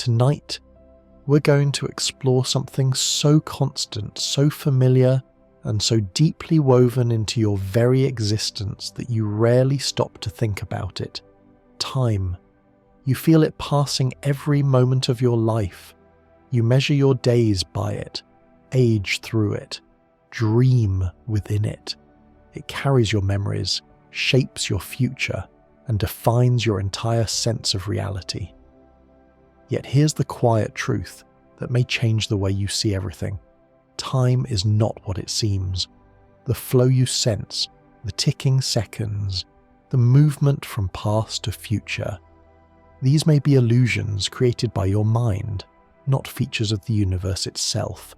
Tonight, we're going to explore something so constant, so familiar, and so deeply woven into your very existence that you rarely stop to think about it. Time. You feel it passing every moment of your life. You measure your days by it, age through it, dream within it. It carries your memories, shapes your future, and defines your entire sense of reality. Yet here's the quiet truth that may change the way you see everything. Time is not what it seems. The flow you sense, the ticking seconds, the movement from past to future. These may be illusions created by your mind, not features of the universe itself.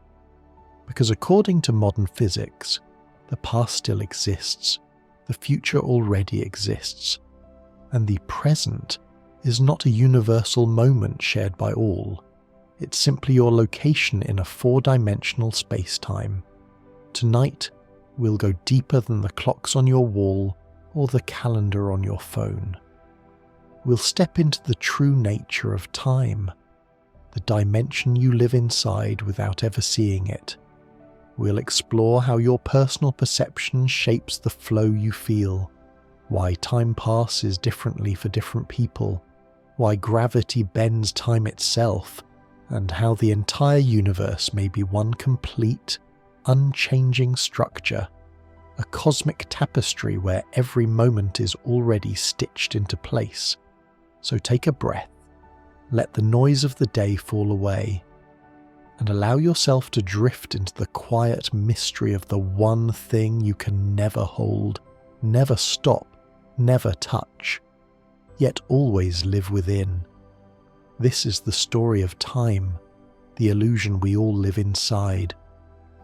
Because according to modern physics, the past still exists, the future already exists, and the present is not a universal moment shared by all. It's simply your location in a four-dimensional space-time. Tonight, we'll go deeper than the clocks on your wall or the calendar on your phone. We'll step into the true nature of time, the dimension you live inside without ever seeing it. We'll explore how your personal perception shapes the flow you feel, why time passes differently for different people, why gravity bends time itself, and how the entire universe may be one complete, unchanging structure, a cosmic tapestry where every moment is already stitched into place. So take a breath, let the noise of the day fall away, and allow yourself to drift into the quiet mystery of the one thing you can never hold, never stop, never touch, yet always live within. This is the story of time, the illusion we all live inside.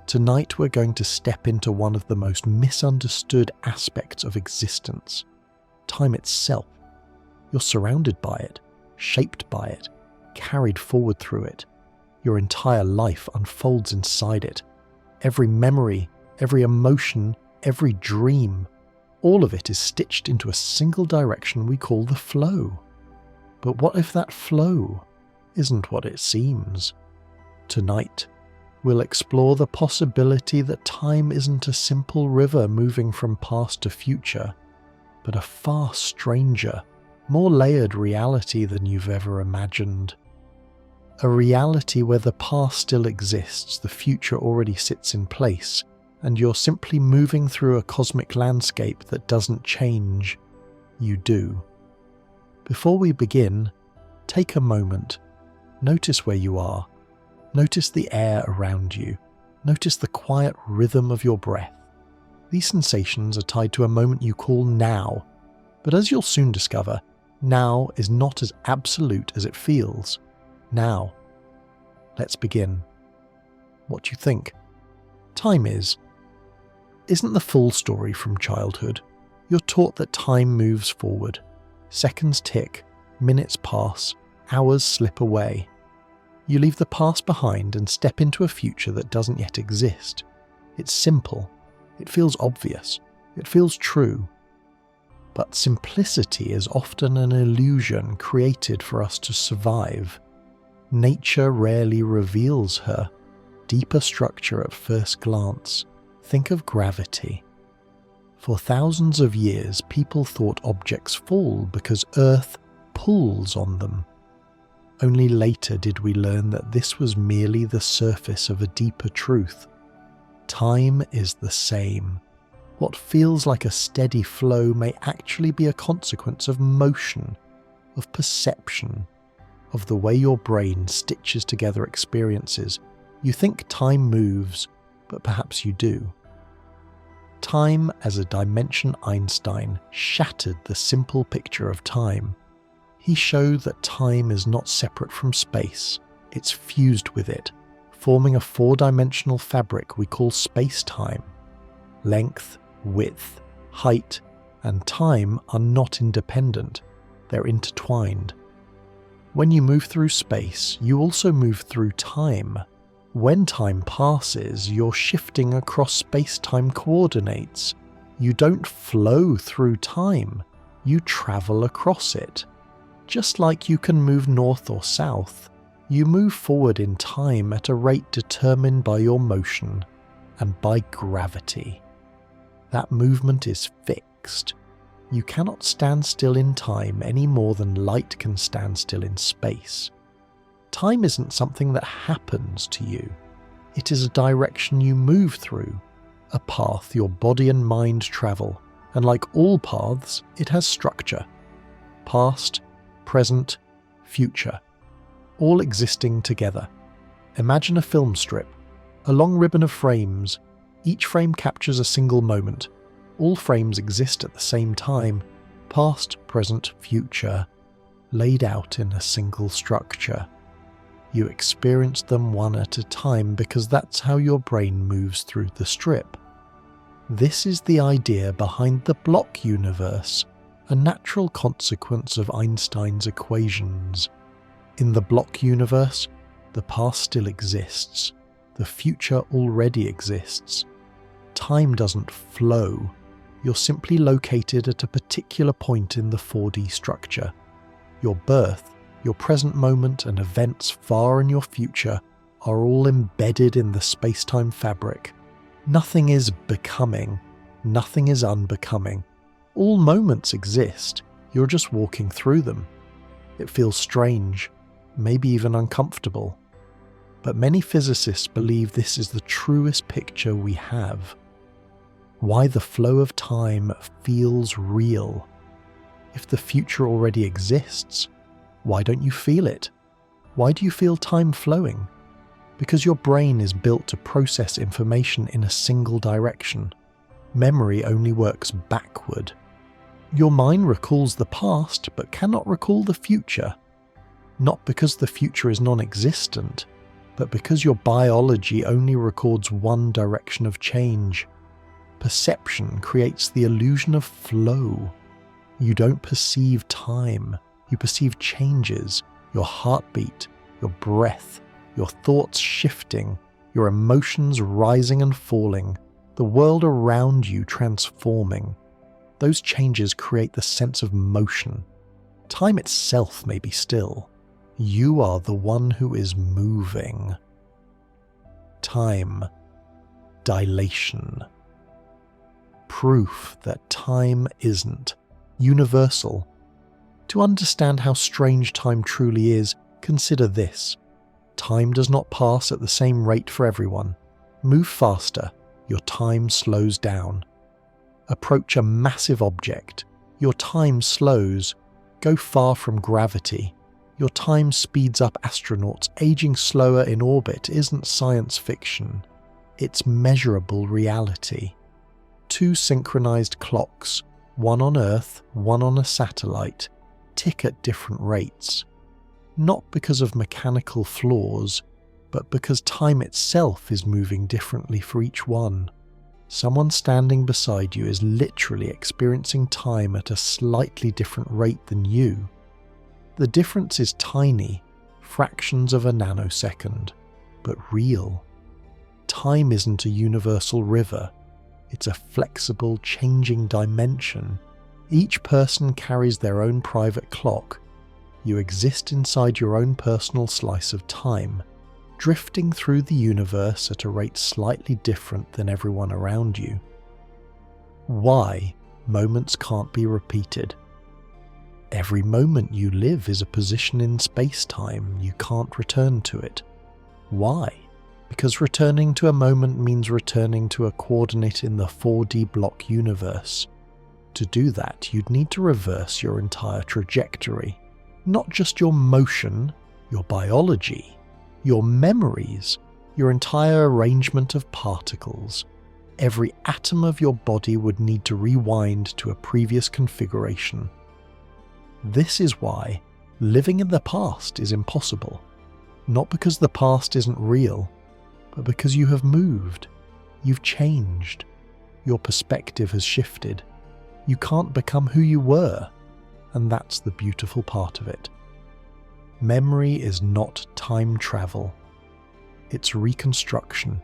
Tonight we're going to step into one of the most misunderstood aspects of existence, time itself. You're surrounded by it, shaped by it, carried forward through it. Your entire life unfolds inside it. Every memory, every emotion, every dream, all of it is stitched into a single direction we call the flow. But what if that flow isn't what it seems? Tonight, we'll explore the possibility that time isn't a simple river moving from past to future, but a far stranger, more layered reality than you've ever imagined. A reality where the past still exists, the future already sits in place, and you're simply moving through a cosmic landscape that doesn't change. You do. Before we begin, take a moment. Notice where you are. Notice the air around you. Notice the quiet rhythm of your breath. These sensations are tied to a moment you call now, but as you'll soon discover, now is not as absolute as it feels. Now, let's begin. What do you think? Time isn't the full story from childhood. You're taught that time moves forward. Seconds tick, minutes pass, hours slip away. You leave the past behind and step into a future that doesn't yet exist. It's simple. It feels obvious. It feels true. But simplicity is often an illusion created for us to survive. Nature rarely reveals her deeper structure at first glance. Think of gravity. For thousands of years, people thought objects fall because Earth pulls on them. Only later did we learn that this was merely the surface of a deeper truth. Time is the same. What feels like a steady flow may actually be a consequence of motion, of perception, of the way your brain stitches together experiences. You think time moves, but perhaps you do. Time as a dimension. Einstein shattered the simple picture of time. He showed that time is not separate from space, it's fused with it, forming a four-dimensional fabric we call spacetime. Length, width, height, and time are not independent, they're intertwined. When you move through space, you also move through time. When time passes, you're shifting across space-time coordinates. You don't flow through time, you travel across it. Just like you can move north or south, You move forward in time at a rate determined by your motion and by gravity. That movement is fixed. You cannot stand still in time any more than light can stand still in space. Time isn't something that happens to you. It is a direction you move through, a path your body and mind travel, and like all paths, it has structure. Past, present, future, all existing together. Imagine a film strip, a long ribbon of frames. Each frame captures a single moment. All frames exist at the same time, past, present, future, laid out in a single structure. You experience them one at a time because that's how your brain moves through the strip. This is the idea behind the block universe, a natural consequence of Einstein's equations. In the block universe, the past still exists, the future already exists. Time doesn't flow. You're simply located at a particular point in the 4D structure. Your birth, your present moment, and events far in your future are all embedded in the space-time fabric. Nothing is becoming, nothing is unbecoming. All moments exist, you're just walking through them. It feels strange, maybe even uncomfortable. But many physicists believe this is the truest picture we have. Why the flow of time feels real. If the future already exists, why don't you feel it? Why do you feel time flowing? Because your brain is built to process information in a single direction. Memory only works backward. Your mind recalls the past but cannot recall the future. Not because the future is non-existent, but because your biology only records one direction of change. Perception creates the illusion of flow. You don't perceive time, you perceive changes, your heartbeat, your breath, your thoughts shifting, your emotions rising and falling, the world around you transforming. Those changes create the sense of motion. Time itself may be still. You are the one who is moving. Time. Dilation. Proof that time isn't universal. To understand how strange time truly is, consider this. Time does not pass at the same rate for everyone. Move faster, your time slows down. Approach a massive object, your time slows. Go far from gravity, your time speeds up. Astronauts aging slower in orbit isn't science fiction. It's measurable reality. Two synchronized clocks, one on Earth, one on a satellite, tick at different rates. Not because of mechanical flaws, but because time itself is moving differently for each one. Someone standing beside you is literally experiencing time at a slightly different rate than you. The difference is tiny, fractions of a nanosecond, but real. Time isn't a universal river. It's a flexible, changing dimension. Each person carries their own private clock. You exist inside your own personal slice of time, drifting through the universe at a rate slightly different than everyone around you. Why moments can't be repeated? Every moment you live is a position in space-time. You can't return to it. Why? Because returning to a moment means returning to a coordinate in the 4D block universe. To do that, you'd need to reverse your entire trajectory. Not just your motion, your biology, your memories, your entire arrangement of particles. Every atom of your body would need to rewind to a previous configuration. This is why living in the past is impossible. Not because the past isn't real, but because you have moved. You've changed. Your perspective has shifted. You can't become who you were, and that's the beautiful part of it. Memory is not time travel. It's reconstruction.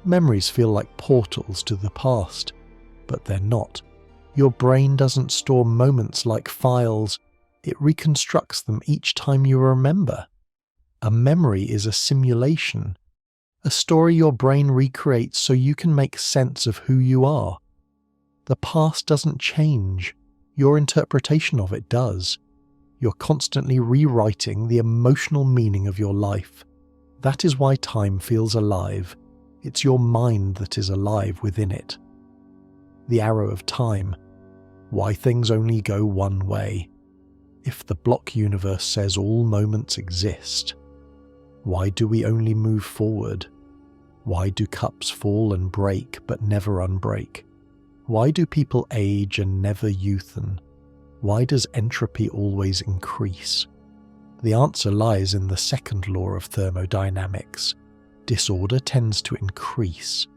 Memories feel like portals to the past, but they're not. Your brain doesn't store moments like files. It reconstructs them each time you remember. A memory is a simulation, a story your brain recreates so you can make sense of who you are. The past doesn't change, your interpretation of it does. You're constantly rewriting the emotional meaning of your life. That is why time feels alive. It's your mind that is alive within it. The arrow of time. Why things only go one way. If the block universe says all moments exist, why do we only move forward? Why do cups fall and break but never unbreak? Why do people age and never youthen? Why does entropy always increase? The answer lies in the second law of thermodynamics. Disorder tends to increase,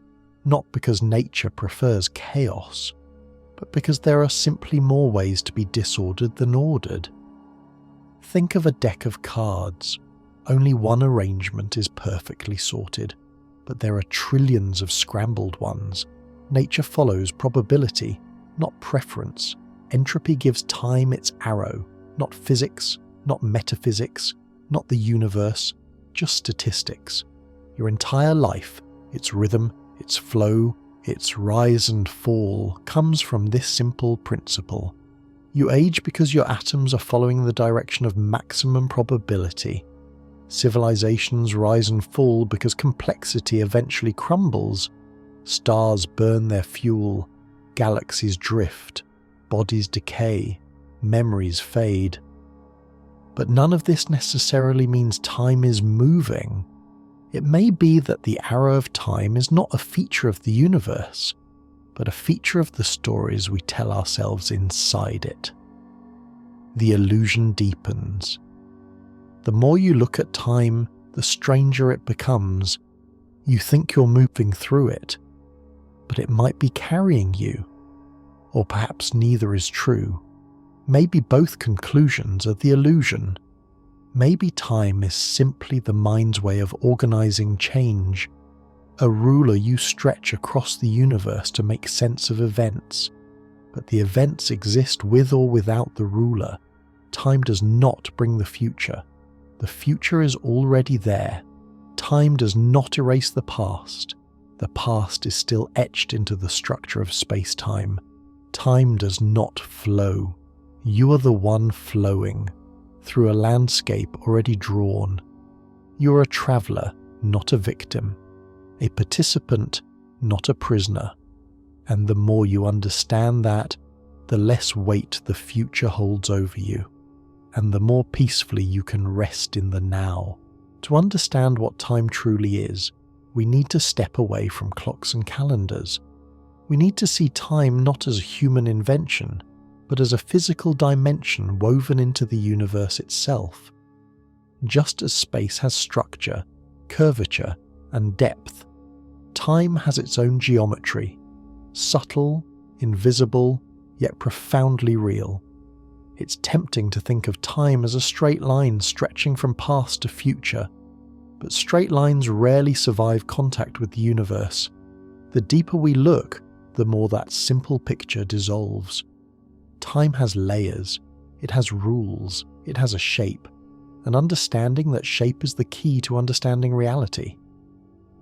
not because nature prefers chaos, but because there are simply more ways to be disordered than ordered. Think of a deck of cards. Only one arrangement is perfectly sorted, but there are trillions of scrambled ones. Nature follows probability, not preference. Entropy gives time its arrow, not physics, not metaphysics, not the universe, just statistics. Your entire life, its rhythm, its flow, its rise and fall, comes from this simple principle. You age because your atoms are following the direction of maximum probability. Civilizations rise and fall because complexity eventually crumbles. Stars burn their fuel, galaxies drift, bodies decay, memories fade. But none of this necessarily means time is moving. It may be that the arrow of time is not a feature of the universe, but a feature of the stories we tell ourselves inside it. The illusion deepens. The more you look at time, the stranger it becomes. You think you're moving through it, but it might be carrying you. Or perhaps neither is true. Maybe both conclusions are the illusion. Maybe time is simply the mind's way of organizing change, a ruler you stretch across the universe to make sense of events. But the events exist with or without the ruler. Time does not bring the future. The future is already there. Time does not erase the past. The past is still etched into the structure of space-time. Time does not flow. You are the one flowing, through a landscape already drawn. You are a traveller, not a victim. A participant, not a prisoner. And the more you understand that, the less weight the future holds over you, and the more peacefully you can rest in the now. To understand what time truly is, we need to step away from clocks and calendars. We need to see time not as a human invention, but as a physical dimension woven into the universe itself. Just as space has structure, curvature, and depth, time has its own geometry, subtle, invisible, yet profoundly real. It's tempting to think of time as a straight line stretching from past to future, but straight lines rarely survive contact with the universe. The deeper we look, the more that simple picture dissolves. Time has layers, it has rules, it has a shape, and understanding that shape is the key to understanding reality.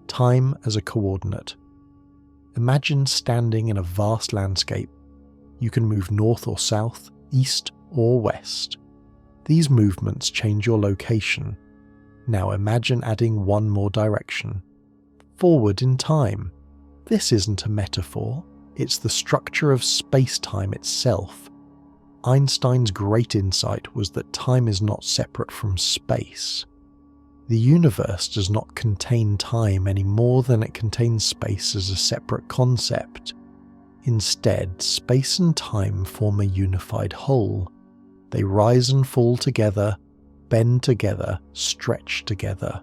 Time as a coordinate. Imagine standing in a vast landscape. You can move north or south, east or west. These movements change your location. Now imagine adding one more direction. Forward in time. This isn't a metaphor, it's the structure of space-time itself. Einstein's great insight was that time is not separate from space. The universe does not contain time any more than it contains space as a separate concept. Instead, space and time form a unified whole. They rise and fall together, bend together, stretch together.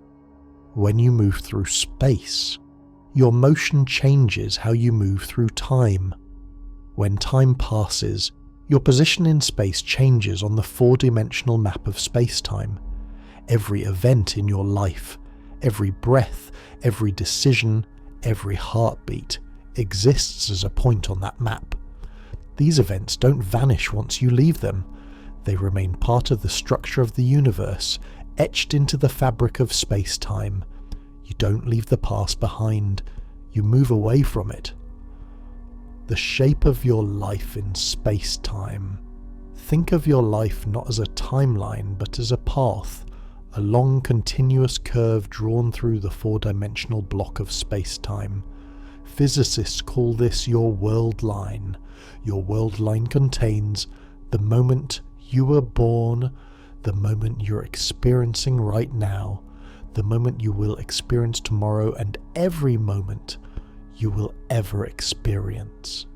When you move through space, your motion changes how you move through time. When time passes, your position in space changes on the four-dimensional map of space-time. Every event in your life, every breath, every decision, every heartbeat exists as a point on that map. These events don't vanish once you leave them. They remain part of the structure of the universe, etched into the fabric of space-time. You don't leave the past behind, you move away from it. The shape of your life in space-time. Think of your life not as a timeline, but as a path, a long continuous curve drawn through the four-dimensional block of space-time. Physicists call this your world line. Your world line contains the moment you were born, the moment you're experiencing right now, the moment you will experience tomorrow, and every moment you will ever experience.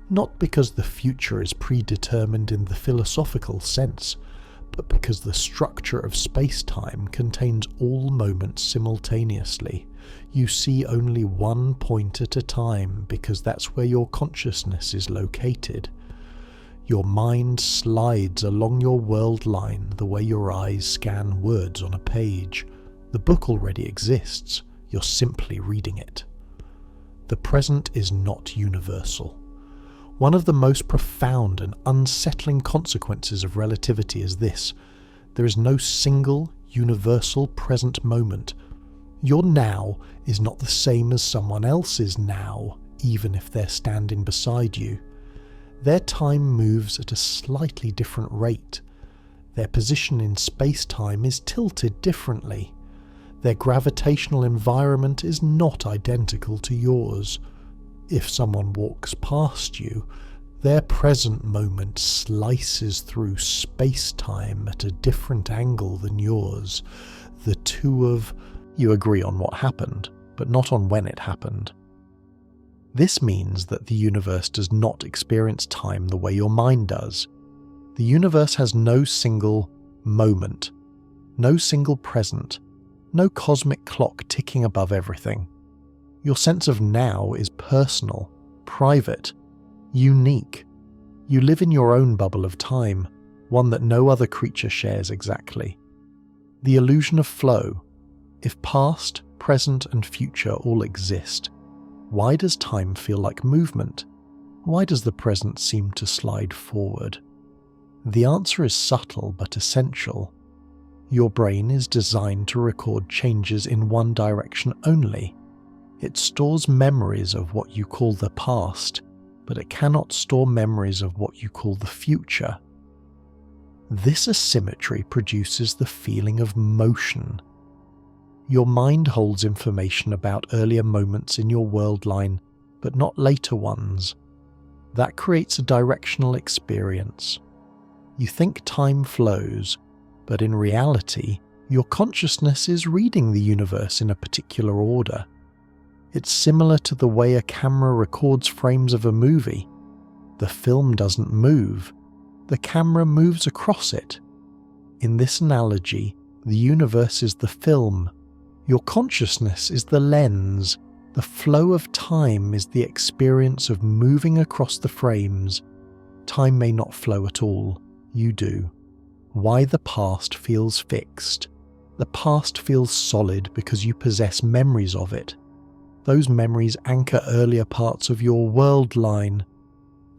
Not because the future is predetermined in the philosophical sense, but because the structure of space-time contains all moments simultaneously. You see only one point at a time because that's where your consciousness is located. Your mind slides along your world line the way your eyes scan words on a page. The book already exists, you're simply reading it. The present is not universal. One of the most profound and unsettling consequences of relativity is this: there is no single, universal present moment. Your now is not the same as someone else's now, even if they're standing beside you. Their time moves at a slightly different rate. Their position in space-time is tilted differently. Their gravitational environment is not identical to yours. If someone walks past you, their present moment slices through space-time at a different angle than yours. The two of you agree on what happened, but not on when it happened. This means that the universe does not experience time the way your mind does. The universe has no single moment, no single present, no cosmic clock ticking above everything. Your sense of now is personal, private, unique. You live in your own bubble of time, one that no other creature shares exactly. The illusion of flow. If past, present, and future all exist, why does time feel like movement? Why does the present seem to slide forward? The answer is subtle but essential. Your brain is designed to record changes in one direction only. It stores memories of what you call the past, but it cannot store memories of what you call the future. This asymmetry produces the feeling of motion. Your mind holds information about earlier moments in your world line, but not later ones. That creates a directional experience. You think time flows, but in reality, your consciousness is reading the universe in a particular order. It's similar to the way a camera records frames of a movie. The film doesn't move, the camera moves across it. In this analogy, the universe is the film. Your consciousness is the lens. The flow of time is the experience of moving across the frames. Time may not flow at all, you do. Why the past feels fixed. The past feels solid because you possess memories of it. Those memories anchor earlier parts of your world line.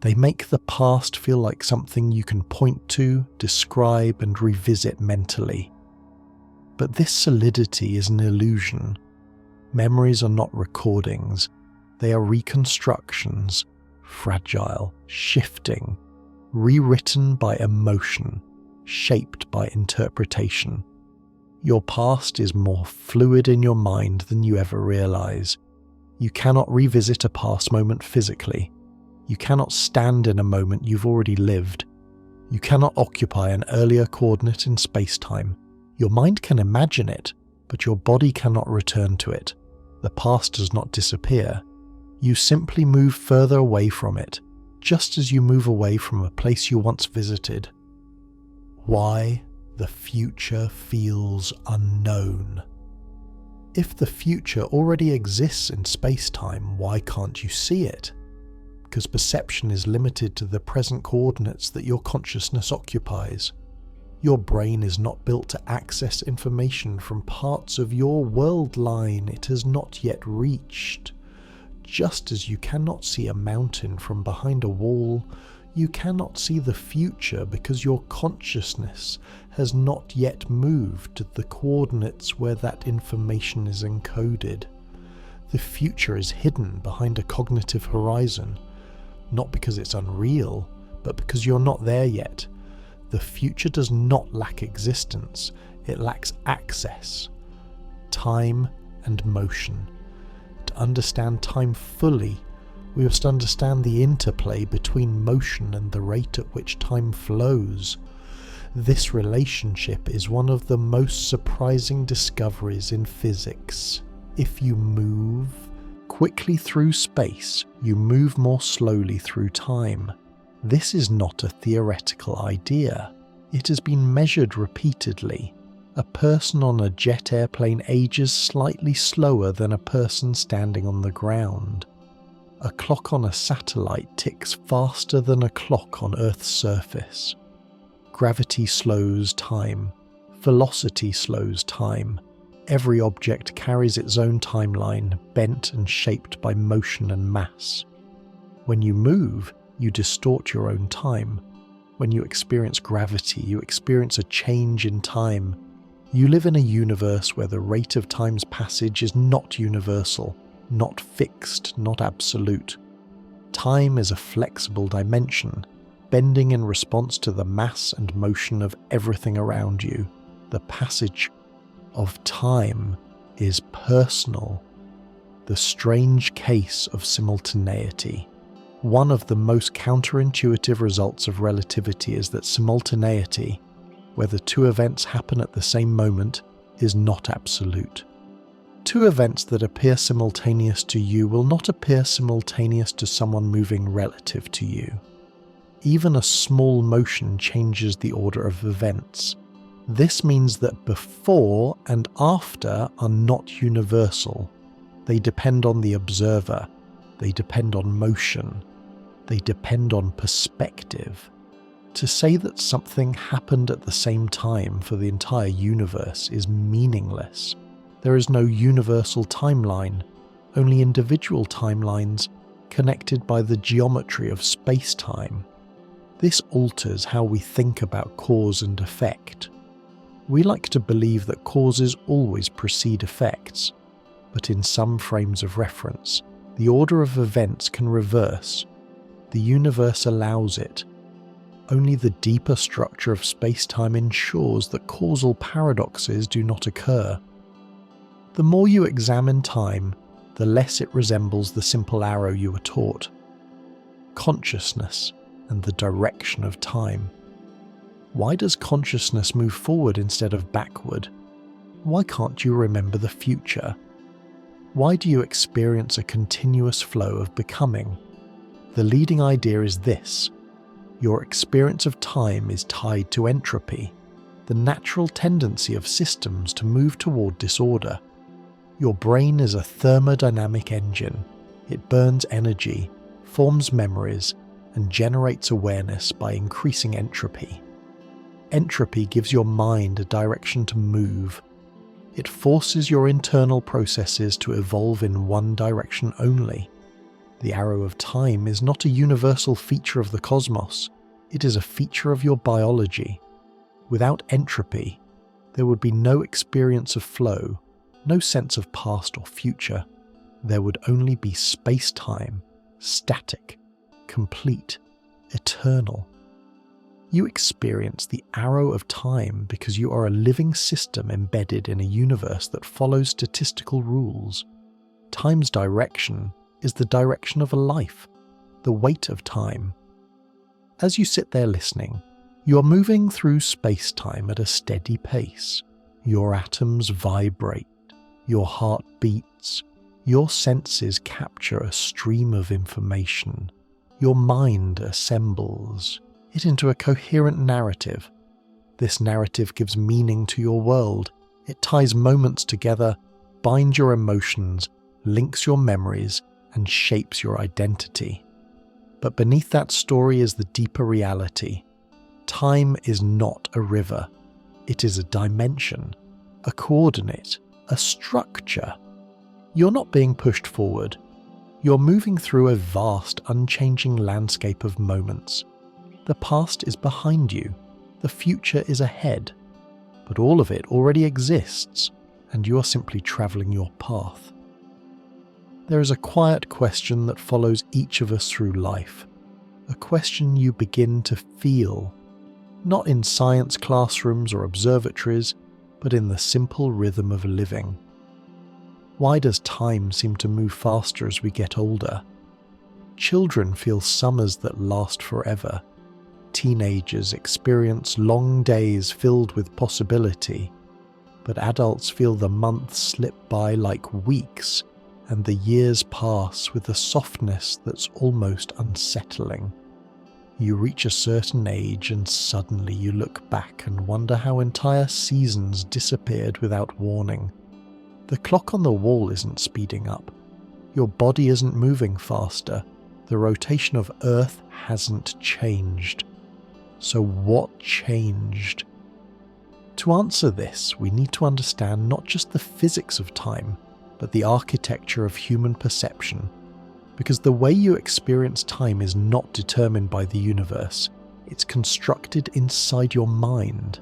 They make the past feel like something you can point to, describe, and revisit mentally. But this solidity is an illusion. Memories are not recordings. They are reconstructions, fragile, shifting, rewritten by emotion, shaped by interpretation. Your past is more fluid in your mind than you ever realize. You cannot revisit a past moment physically. You cannot stand in a moment you've already lived. You cannot occupy an earlier coordinate in space-time. Your mind can imagine it, but your body cannot return to it. The past does not disappear. You simply move further away from it, just as you move away from a place you once visited. Why the future feels unknown. If the future already exists in space-time, why can't you see it? Because perception is limited to the present coordinates that your consciousness occupies. Your brain is not built to access information from parts of your world line it has not yet reached. Just as you cannot see a mountain from behind a wall, You cannot see the future because your consciousness has not yet moved to the coordinates where that information is encoded. The future is hidden behind a cognitive horizon, not because it's unreal, but because you're not there yet. The future does not lack existence, it lacks access, time and motion. To understand time fully, we must understand the interplay between motion and the rate at which time flows. This relationship is one of the most surprising discoveries in physics. If you move quickly through space, you move more slowly through time. This is not a theoretical idea. It has been measured repeatedly. A person on a jet airplane ages slightly slower than a person standing on the ground. A clock on a satellite ticks faster than a clock on Earth's surface. Gravity slows time. Velocity slows time. Every object carries its own timeline, bent and shaped by motion and mass. When you move, you distort your own time. When you experience gravity, you experience a change in time. You live in a universe where the rate of time's passage is not universal, not fixed, not absolute. Time is a flexible dimension, bending in response to the mass and motion of everything around you. The passage of time is personal. The strange case of simultaneity. One of the most counterintuitive results of relativity is that simultaneity, whether two events happen at the same moment, is not absolute. Two events that appear simultaneous to you will not appear simultaneous to someone moving relative to you. Even a small motion changes the order of events. This means that before and after are not universal. They depend on the observer. They depend on motion. They depend on perspective. To say that something happened at the same time for the entire universe is meaningless. There is no universal timeline, only individual timelines connected by the geometry of space-time. This alters how we think about cause and effect. We like to believe that causes always precede effects, but in some frames of reference, the order of events can reverse. The universe allows it. Only the deeper structure of space-time ensures that causal paradoxes do not occur. The more you examine time, the less it resembles the simple arrow you were taught. Consciousness and the direction of time. Why does consciousness move forward instead of backward? Why can't you remember the future? Why do you experience a continuous flow of becoming? The leading idea is this. Your experience of time is tied to entropy, the natural tendency of systems to move toward disorder. Your brain is a thermodynamic engine. It burns energy, forms memories, and generates awareness by increasing entropy. Entropy gives your mind a direction to move. It forces your internal processes to evolve in one direction only. The arrow of time is not a universal feature of the cosmos. It is a feature of your biology. Without entropy, there would be no experience of flow, no sense of past or future. There would only be space-time, static, complete, eternal. You experience the arrow of time because you are a living system embedded in a universe that follows statistical rules. Time's direction is the direction of a life, the weight of time. As you sit there listening, you are moving through space-time at a steady pace. Your atoms vibrate, your heart beats, your senses capture a stream of information. Your mind assembles it into a coherent narrative. This narrative gives meaning to your world. It ties moments together, binds your emotions, links your memories, and shapes your identity. But beneath that story is the deeper reality. Time is not a river. It is a dimension, a coordinate, a structure. You're not being pushed forward. You're moving through a vast, unchanging landscape of moments. The past is behind you, the future is ahead, but all of it already exists, and you are simply travelling your path. There is a quiet question that follows each of us through life, a question you begin to feel, not in science classrooms or observatories, but in the simple rhythm of living. Why does time seem to move faster as we get older? Children feel summers that last forever. Teenagers experience long days filled with possibility, but adults feel the months slip by like weeks, and the years pass with a softness that's almost unsettling. You reach a certain age and suddenly you look back and wonder how entire seasons disappeared without warning. The clock on the wall isn't speeding up. Your body isn't moving faster. The rotation of Earth hasn't changed. So what changed? To answer this, we need to understand not just the physics of time, but the architecture of human perception. Because the way you experience time is not determined by the universe, it's constructed inside your mind,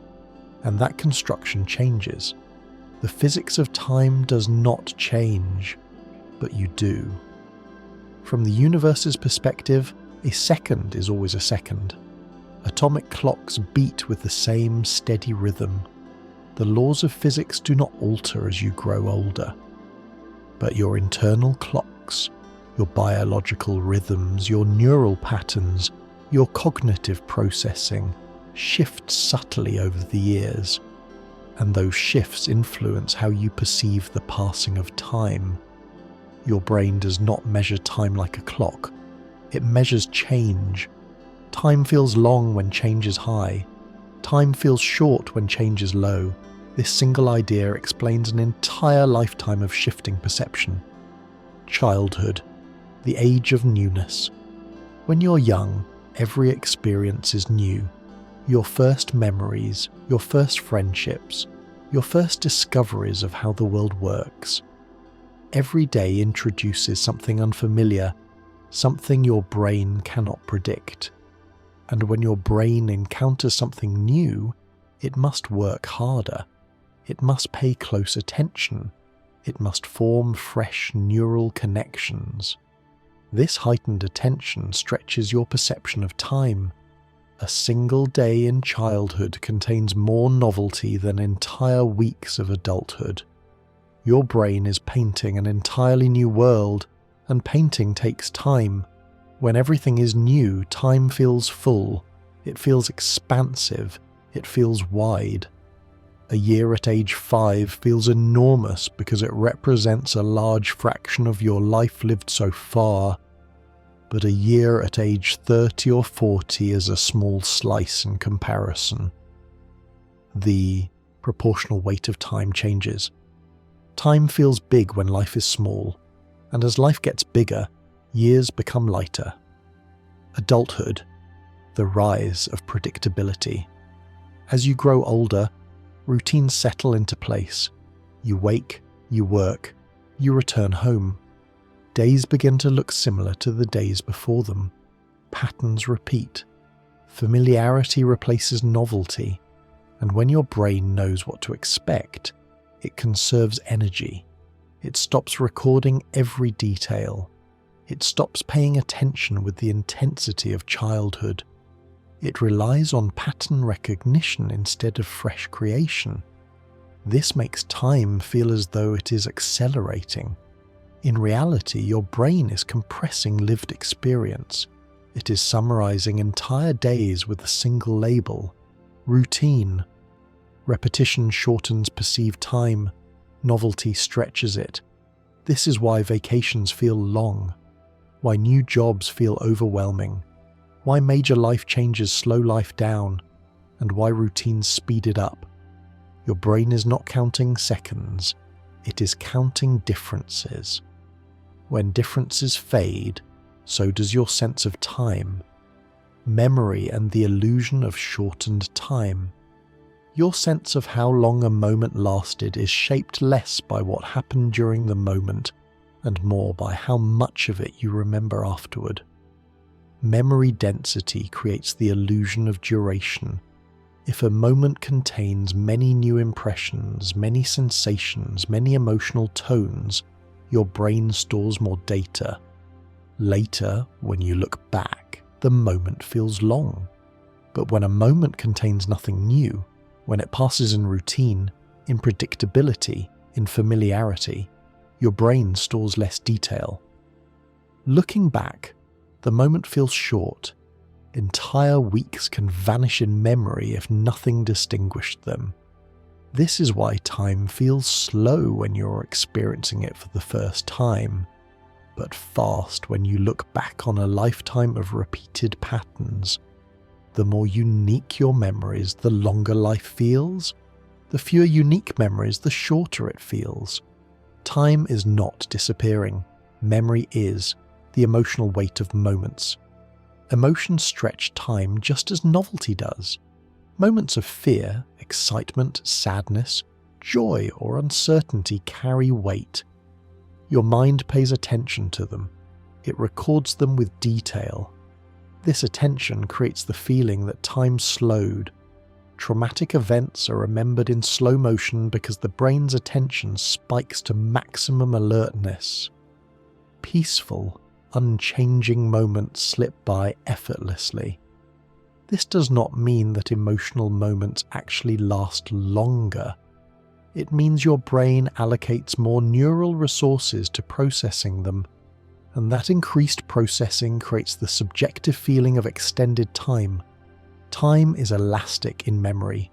and that construction changes. The physics of time does not change, but you do. From the universe's perspective, a second is always a second. Atomic clocks beat with the same steady rhythm. The laws of physics do not alter as you grow older, but your internal clocks, your biological rhythms, your neural patterns, your cognitive processing shift subtly over the years, and those shifts influence how you perceive the passing of time. Your brain does not measure time like a clock. It measures change. Time feels long when change is high. Time feels short when change is low. This single idea explains an entire lifetime of shifting perception. Childhood, the age of newness. When you're young, every experience is new. Your first memories, your first friendships, your first discoveries of how the world works. Every day introduces something unfamiliar, something your brain cannot predict. And when your brain encounters something new, it must work harder. It must pay close attention. It must form fresh neural connections. This heightened attention stretches your perception of time. A single day in childhood contains more novelty than entire weeks of adulthood. Your brain is painting an entirely new world, and painting takes time. When everything is new, time feels full. It feels expansive. It feels wide. A year at age 5 feels enormous because it represents a large fraction of your life lived so far. But a year at age 30 or 40 is a small slice in comparison. The proportional weight of time changes. Time feels big when life is small, and as life gets bigger, years become lighter. Adulthood, the rise of predictability. As you grow older, routines settle into place. You wake, you work, you return home. Days begin to look similar to the days before them. Patterns repeat. Familiarity replaces novelty, and when your brain knows what to expect, it conserves energy. It stops recording every detail. It stops paying attention with the intensity of childhood. It relies on pattern recognition instead of fresh creation. This makes time feel as though it is accelerating. In reality, your brain is compressing lived experience. It is summarizing entire days with a single label: routine. Repetition shortens perceived time. Novelty stretches it. This is why vacations feel long, why new jobs feel overwhelming, why major life changes slow life down, and why routines speed it up. Your brain is not counting seconds, it is counting differences. When differences fade, so does your sense of time. Memory and the illusion of shortened time. Your sense of how long a moment lasted is shaped less by what happened during the moment and more by how much of it you remember afterward. Memory density creates the illusion of duration. If a moment contains many new impressions, many sensations, many emotional tones, your brain stores more data. Later, when you look back, the moment feels long. But when a moment contains nothing new, when it passes in routine, in predictability, in familiarity, your brain stores less detail. Looking back, the moment feels short. Entire weeks can vanish in memory if nothing distinguished them. This is why time feels slow when you're experiencing it for the first time, but fast when you look back on a lifetime of repeated patterns. The more unique your memories, the longer life feels. The fewer unique memories, the shorter it feels. Time is not disappearing. Memory is. The emotional weight of moments. Emotions stretch time just as novelty does. Moments of fear, excitement, sadness, joy, or uncertainty carry weight. Your mind pays attention to them. It records them with detail. This attention creates the feeling that time slowed. Traumatic events are remembered in slow motion because the brain's attention spikes to maximum alertness. Peaceful, unchanging moments slip by effortlessly. This does not mean that emotional moments actually last longer. It means your brain allocates more neural resources to processing them, and that increased processing creates the subjective feeling of extended time. Time is elastic in memory.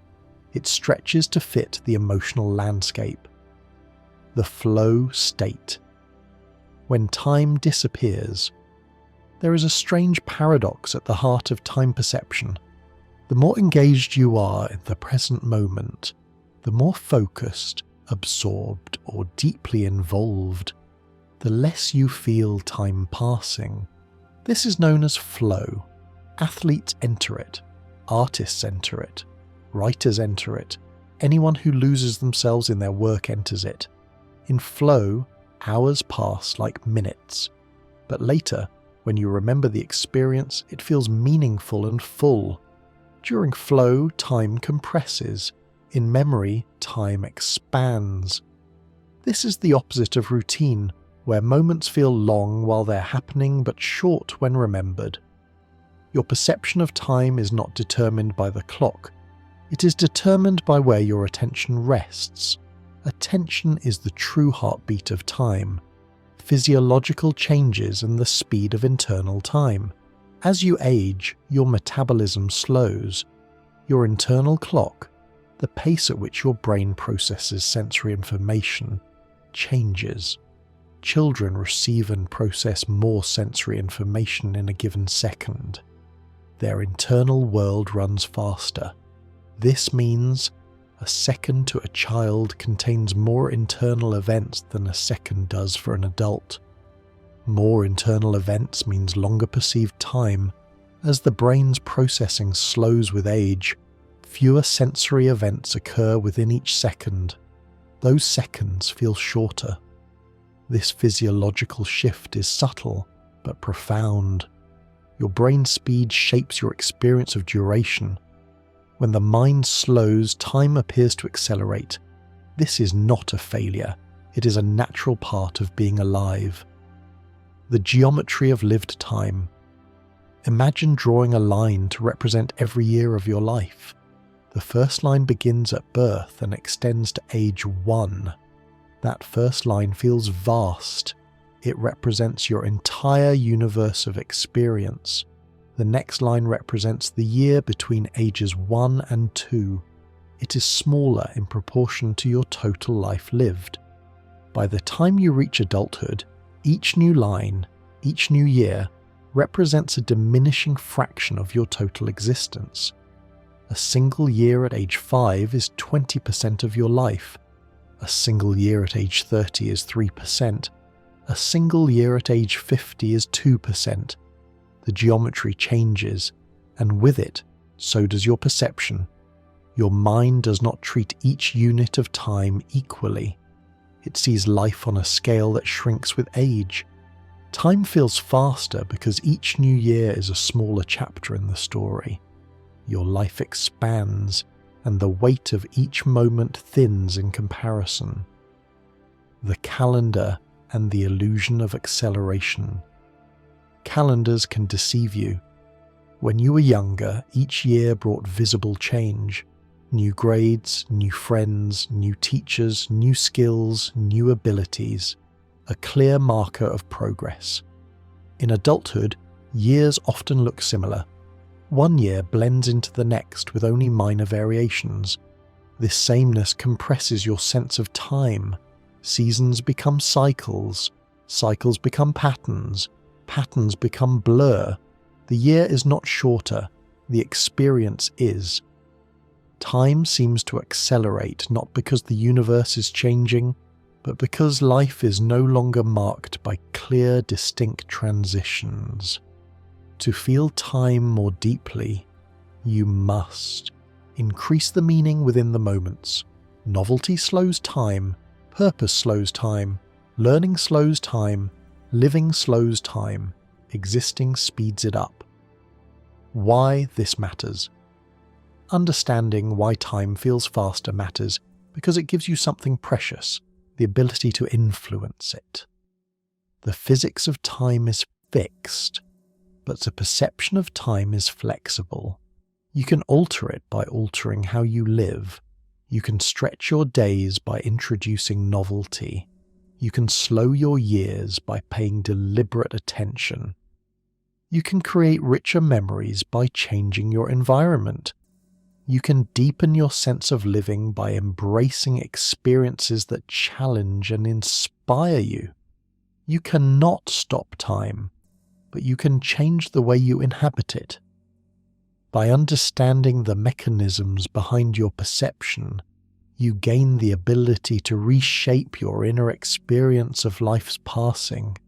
It stretches to fit the emotional landscape. The flow state. When time disappears, there is a strange paradox at the heart of time perception. The more engaged you are in the present moment, the more focused, absorbed, or deeply involved, the less you feel time passing. This is known as flow. Athletes enter it. Artists enter it. Writers enter it. Anyone who loses themselves in their work enters it. In flow, hours pass like minutes. But later, when you remember the experience, it feels meaningful and full. During flow, time compresses. In memory, time expands. This is the opposite of routine, where moments feel long while they're happening but short when remembered. Your perception of time is not determined by the clock. It is determined by where your attention rests. Attention is the true heartbeat of time. Physiological changes and the speed of internal time. As you age, your metabolism slows. Your internal clock, the pace at which your brain processes sensory information, changes. Children receive and process more sensory information in a given second. Their internal world runs faster. This means a second to a child contains more internal events than a second does for an adult. More internal events means longer perceived time. As the brain's processing slows with age, fewer sensory events occur within each second. Those seconds feel shorter. This physiological shift is subtle but profound. Your brain speed shapes your experience of duration. When the mind slows, time appears to accelerate. This is not a failure. It is a natural part of being alive. The geometry of lived time. Imagine drawing a line to represent every year of your life. The first line begins at birth and extends to age 1. That first line feels vast. It represents your entire universe of experience. The next line represents the year between ages 1 and 2. It is smaller in proportion to your total life lived. By the time you reach adulthood, each new line, each new year, represents a diminishing fraction of your total existence. A single year at age 5 is 20% of your life. A single year at age 30 is 3%. A single year at age 50 is 2%. The geometry changes, and with it, so does your perception. Your mind does not treat each unit of time equally. It sees life on a scale that shrinks with age. Time feels faster because each new year is a smaller chapter in the story. Your life expands, and the weight of each moment thins in comparison. The calendar and the illusion of acceleration. Calendars can deceive you. When you were younger, each year brought visible change. New grades, new friends, new teachers, new skills, new abilities. A clear marker of progress. In adulthood, years often look similar. One year blends into the next with only minor variations. This sameness compresses your sense of time. Seasons become cycles. Cycles become patterns. Patterns become blur. The year is not shorter. The experience is. Time seems to accelerate not because the universe is changing, but because life is no longer marked by clear, distinct transitions. To feel time more deeply, you must increase the meaning within the moments. Novelty slows time, purpose slows time, learning slows time, living slows time, existing speeds it up. Why this matters. Understanding why time feels faster matters because it gives you something precious. The ability to influence it. The physics of time is fixed, but the perception of time is flexible. You can alter it by altering how you live. You can stretch your days by introducing novelty. You can slow your years by paying deliberate attention. You can create richer memories by changing your environment. You can deepen your sense of living by embracing experiences that challenge and inspire you. You cannot stop time, but you can change the way you inhabit it. By understanding the mechanisms behind your perception, you gain the ability to reshape your inner experience of life's passing.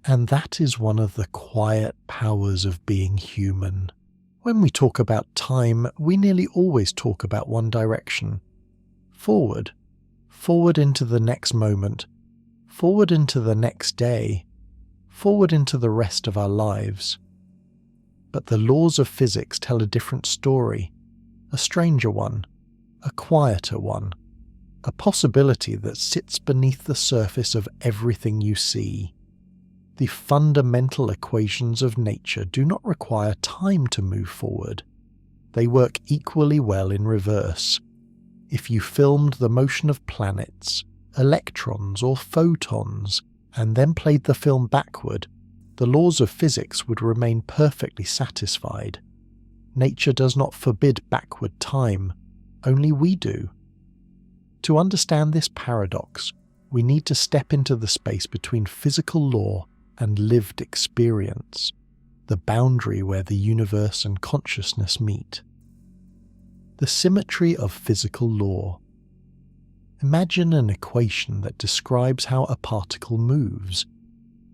And that is one of the quiet powers of being human. When we talk about time, we nearly always talk about one direction. Forward. Forward into the next moment. Forward into the next day. Forward into the rest of our lives. But the laws of physics tell a different story. A stranger one. A quieter one. A possibility that sits beneath the surface of everything you see. The fundamental equations of nature do not require time to move forward. They work equally well in reverse. If you filmed the motion of planets, electrons or photons, and then played the film backward, the laws of physics would remain perfectly satisfied. Nature does not forbid backward time, only we do. To understand this paradox, we need to step into the space between physical law and lived experience, the boundary where the universe and consciousness meet. The symmetry of physical law. Imagine an equation that describes how a particle moves,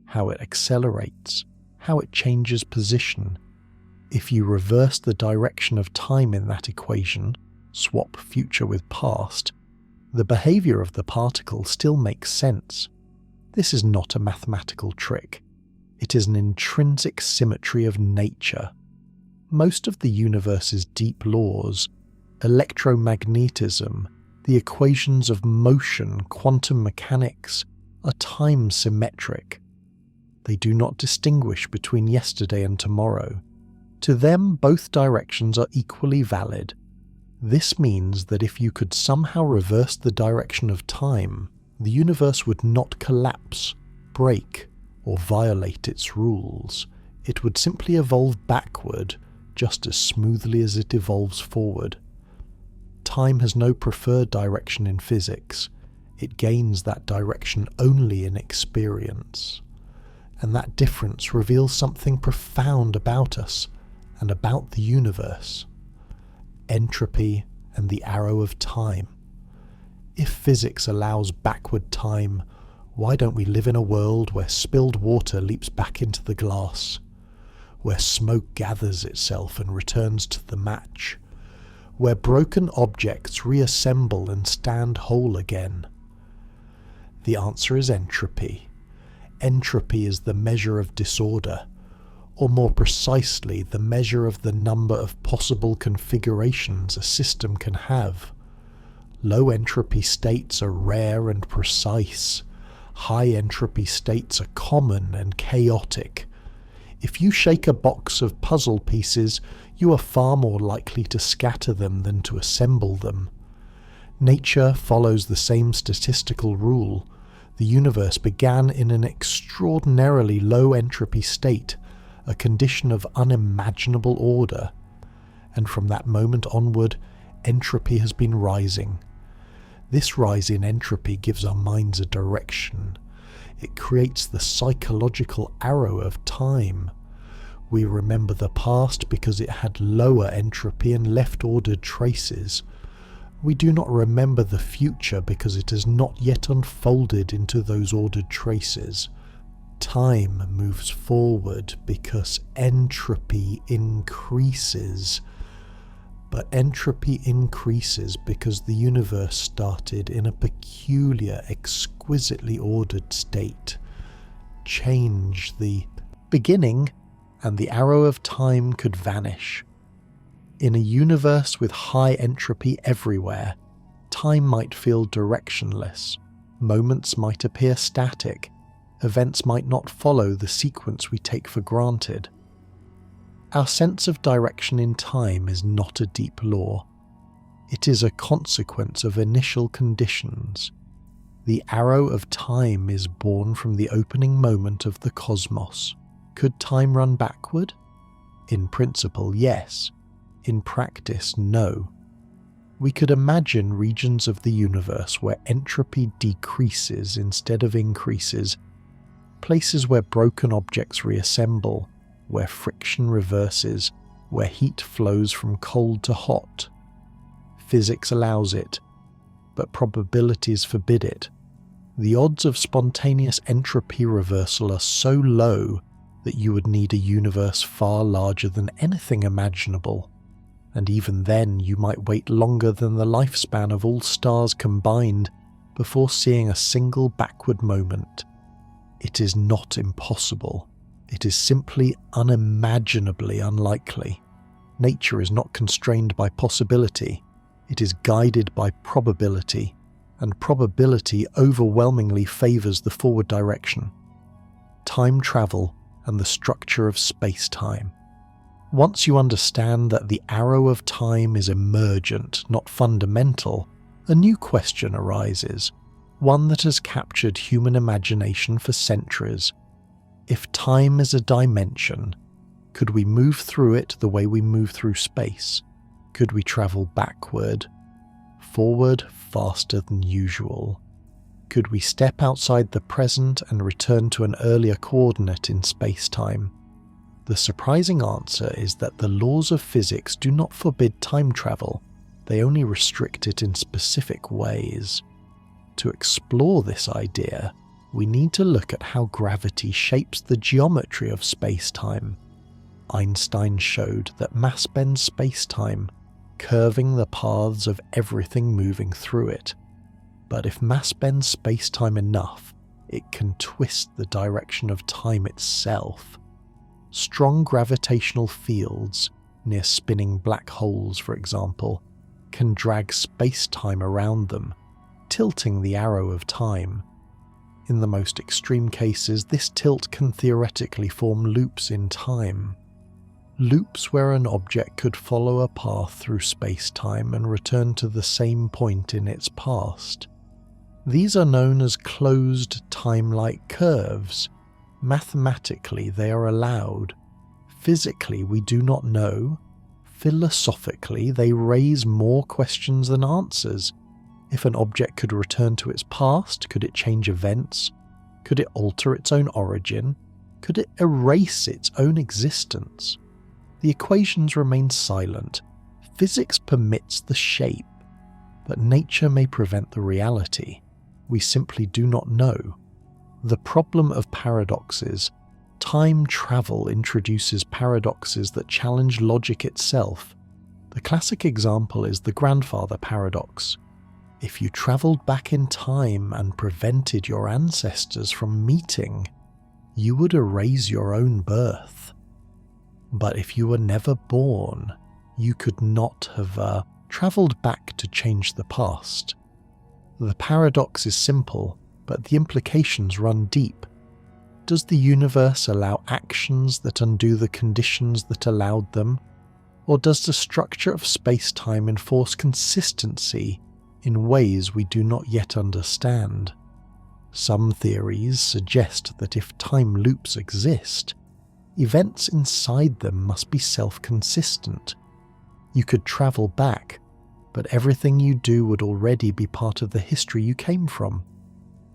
how it accelerates, how it changes position. If you reverse the direction of time in that equation, swap future with past, the behavior of the particle still makes sense. This is not a mathematical trick. It is an intrinsic symmetry of nature. Most of the universe's deep laws, electromagnetism, the equations of motion, quantum mechanics, are time symmetric. They do not distinguish between yesterday and tomorrow. To them, both directions are equally valid. This means that if you could somehow reverse the direction of time, the universe would not collapse, break, or violate its rules. It would simply evolve backward just as smoothly as it evolves forward. Time has no preferred direction in physics. It gains that direction only in experience. And that difference reveals something profound about us and about the universe. Entropy and the arrow of time. If physics allows backward time, why don't we live in a world where spilled water leaps back into the glass, where smoke gathers itself and returns to the match, where broken objects reassemble and stand whole again? The answer is entropy. Entropy is the measure of disorder, or more precisely, the measure of the number of possible configurations a system can have. Low entropy states are rare and precise. High entropy states are common and chaotic. If you shake a box of puzzle pieces, you are far more likely to scatter them than to assemble them. Nature follows the same statistical rule. The universe began in an extraordinarily low entropy state, a condition of unimaginable order. And from that moment onward, entropy has been rising. This rise in entropy gives our minds a direction. It creates the psychological arrow of time. We remember the past because it had lower entropy and left ordered traces. We do not remember the future because it has not yet unfolded into those ordered traces. Time moves forward because entropy increases. But entropy increases because the universe started in a peculiar, exquisitely ordered state. Change the beginning, and the arrow of time could vanish. In a universe with high entropy everywhere, time might feel directionless, moments might appear static, events might not follow the sequence we take for granted. Our sense of direction in time is not a deep law. It is a consequence of initial conditions. The arrow of time is born from the opening moment of the cosmos. Could time run backward? In principle, yes. In practice, no. We could imagine regions of the universe where entropy decreases instead of increases, places where broken objects reassemble, where friction reverses, where heat flows from cold to hot. Physics allows it, but probabilities forbid it. The odds of spontaneous entropy reversal are so low that you would need a universe far larger than anything imaginable. And even then you might wait longer than the lifespan of all stars combined before seeing a single backward moment. It is not impossible. It is simply unimaginably unlikely. Nature is not constrained by possibility. It is guided by probability, and probability overwhelmingly favours the forward direction. Time travel and the structure of space-time. Once you understand that the arrow of time is emergent, not fundamental, a new question arises, one that has captured human imagination for centuries. If time is a dimension, could we move through it the way we move through space? Could we travel backward, forward faster than usual? Could we step outside the present and return to an earlier coordinate in space-time? The surprising answer is that the laws of physics do not forbid time travel, they only restrict it in specific ways. To explore this idea, we need to look at how gravity shapes the geometry of space-time. Einstein showed that mass bends space-time, curving the paths of everything moving through it. But if mass bends space-time enough, it can twist the direction of time itself. Strong gravitational fields, near spinning black holes for example, can drag space-time around them, tilting the arrow of time. In the most extreme cases, this tilt can theoretically form loops in time. Loops where an object could follow a path through space-time and return to the same point in its past. These are known as closed time-like curves. Mathematically, they are allowed. Physically, we do not know. Philosophically, they raise more questions than answers. If an object could return to its past, could it change events? Could it alter its own origin? Could it erase its own existence? The equations remain silent. Physics permits the shape, but nature may prevent the reality. We simply do not know. The problem of paradoxes. Time travel introduces paradoxes that challenge logic itself. The classic example is the grandfather paradox. If you travelled back in time and prevented your ancestors from meeting, you would erase your own birth. But if you were never born, you could not have travelled back to change the past. The paradox is simple, but the implications run deep. Does the universe allow actions that undo the conditions that allowed them? Or does the structure of space-time enforce consistency in ways we do not yet understand? Some theories suggest that if time loops exist, events inside them must be self-consistent. You could travel back, but everything you do would already be part of the history you came from.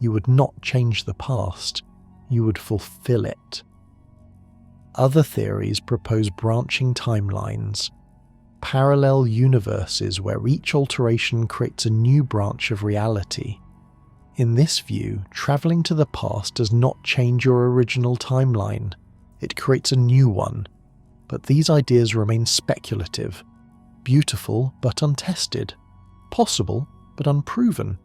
You would not change the past, you would fulfill it. Other theories propose branching timelines, parallel universes where each alteration creates a new branch of reality. In this view, travelling to the past does not change your original timeline, it creates a new one. But these ideas remain speculative, beautiful but untested, possible but unproven.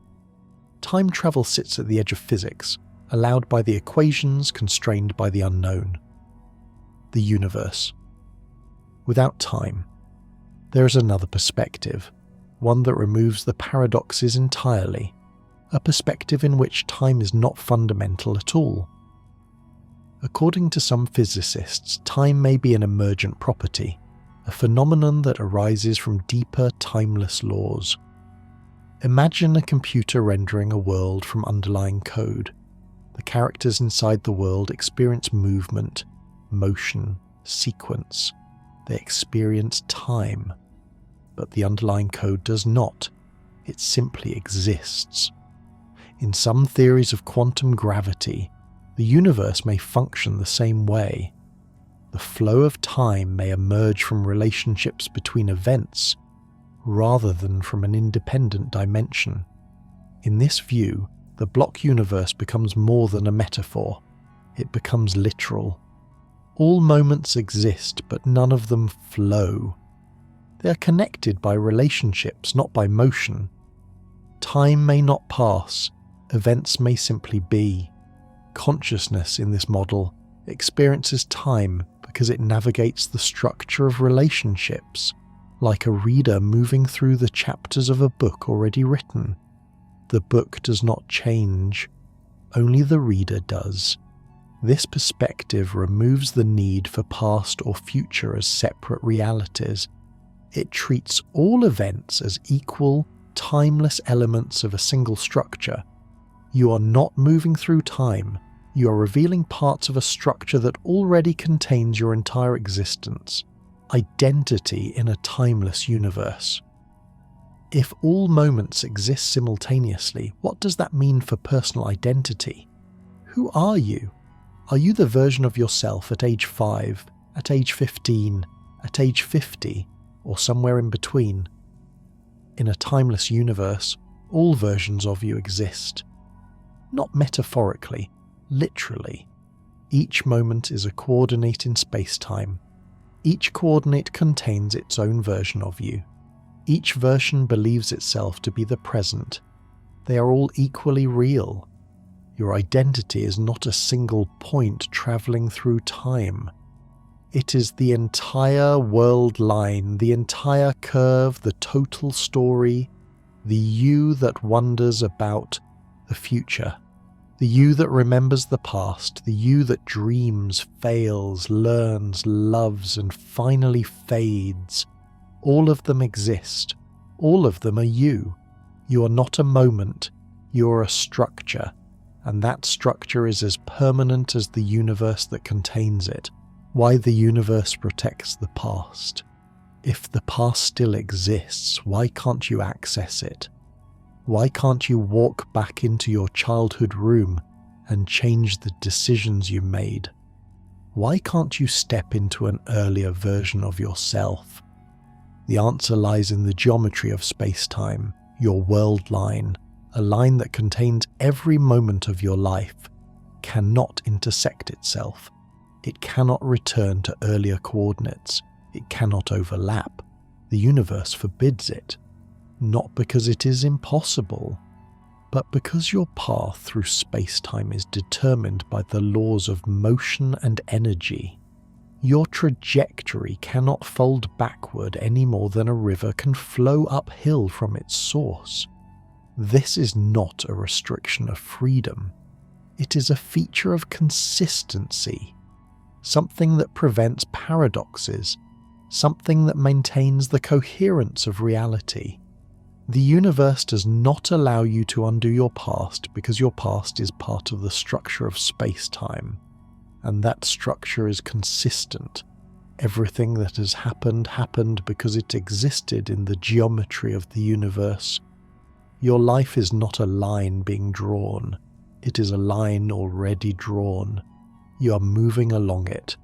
Time travel sits at the edge of physics, allowed by the equations, constrained by the unknown. The universe. Without time, there is another perspective, one that removes the paradoxes entirely, a perspective in which time is not fundamental at all. According to some physicists, time may be an emergent property, a phenomenon that arises from deeper, timeless laws. Imagine a computer rendering a world from underlying code. The characters inside the world experience movement, motion, sequence. They experience time. But the underlying code does not. It simply exists. In some theories of quantum gravity, the universe may function the same way. The flow of time may emerge from relationships between events, rather than from an independent dimension. In this view, the block universe becomes more than a metaphor. It becomes literal. All moments exist, but none of them flow. They are connected by relationships, not by motion. Time may not pass, events may simply be. Consciousness in this model experiences time because it navigates the structure of relationships, like a reader moving through the chapters of a book already written. The book does not change, only the reader does. This perspective removes the need for past or future as separate realities. It treats all events as equal, timeless elements of a single structure. You are not moving through time, you are revealing parts of a structure that already contains your entire existence. Identity in a timeless universe. If all moments exist simultaneously, what does that mean for personal identity? Who are you? Are you the version of yourself at age 5, at age 15, at age 50, or somewhere in between? In a timeless universe, all versions of you exist. Not metaphorically, literally. Each moment is a coordinate in space-time. Each coordinate contains its own version of you. Each version believes itself to be the present. They are all equally real. Your identity is not a single point travelling through time. It is the entire world line, the entire curve, the total story, the you that wonders about the future, the you that remembers the past, the you that dreams, fails, learns, loves, and finally fades. All of them exist. All of them are you. You are not a moment. You are a structure, and that structure is as permanent as the universe that contains it. Why the universe protects the past. If the past still exists, why can't you access it? Why can't you walk back into your childhood room and change the decisions you made? Why can't you step into an earlier version of yourself? The answer lies in the geometry of space-time, your world line, a line that contains every moment of your life, cannot intersect itself. It cannot return to earlier coordinates. It cannot overlap. The universe forbids it. Not because it is impossible, But because your path through space-time is determined by the laws of motion and energy, your trajectory cannot fold backward any more than a river can flow uphill from its source. This is not a restriction of freedom. It is a feature of consistency, something that prevents paradoxes, something that maintains the coherence of reality. The universe does not allow you to undo your past because your past is part of the structure of space-time, and that structure is consistent. Everything that has happened because it existed in the geometry of the universe. Your life is not a line being drawn. It is a line already drawn. You are moving along it.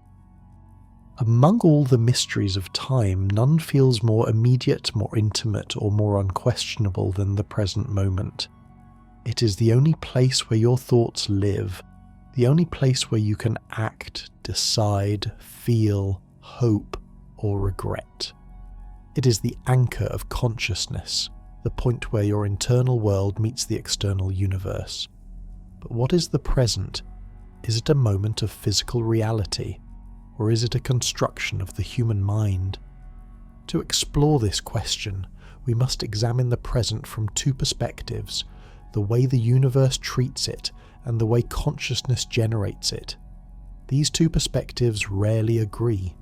Among all the mysteries of time, none feels more immediate, more intimate, or more unquestionable than the present moment. It is the only place where your thoughts live, the only place where you can act, decide, feel, hope, or regret. It is the anchor of consciousness, the point where your internal world meets the external universe. But what is the present? Is it a moment of physical reality? Or is it a construction of the human mind? To explore this question, we must examine the present from two perspectives: the way the universe treats it and the way consciousness generates it. These two perspectives rarely agree.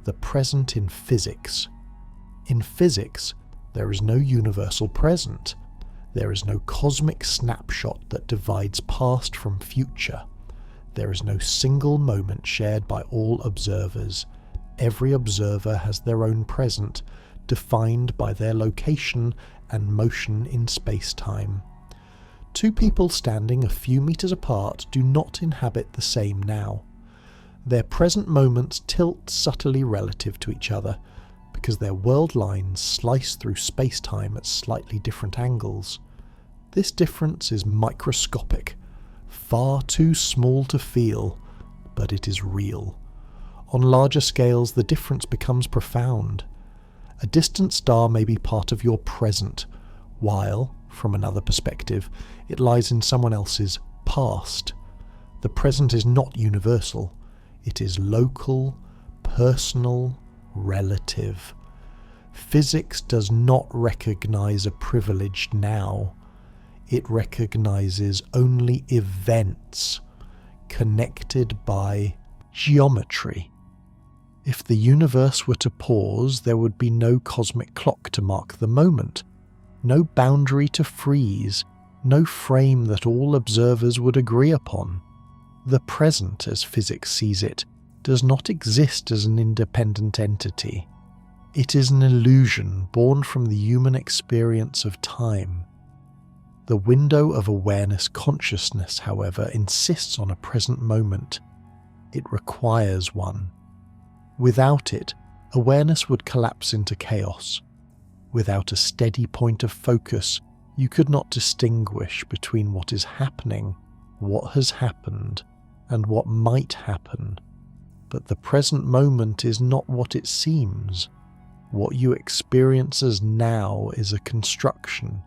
The present in physics. In physics, there is no universal present. There is no cosmic snapshot that divides past from future. There is no single moment shared by all observers. Every observer has their own present, defined by their location and motion in space-time. Two people standing a few meters apart do not inhabit the same now. Their present moments tilt subtly relative to each other, because their world lines slice through space-time at slightly different angles. This difference is microscopic, far too small to feel, but it is real. On larger scales, the difference becomes profound. A distant star may be part of your present, while, from another perspective, it lies in someone else's past. The present is not universal. It is local, personal, relative. Physics does not recognize a privileged now. It recognizes only events connected by geometry. If the universe were to pause, there would be no cosmic clock to mark the moment, no boundary to freeze, no frame that all observers would agree upon. The present, as physics sees it, does not exist as an independent entity. It is an illusion born from the human experience of time. The window of awareness consciousness, however, insists on a present moment. It requires one. Without it, awareness would collapse into chaos. Without a steady point of focus, you could not distinguish between what is happening, what has happened, and what might happen. But the present moment is not what it seems. What you experience as now is a construction,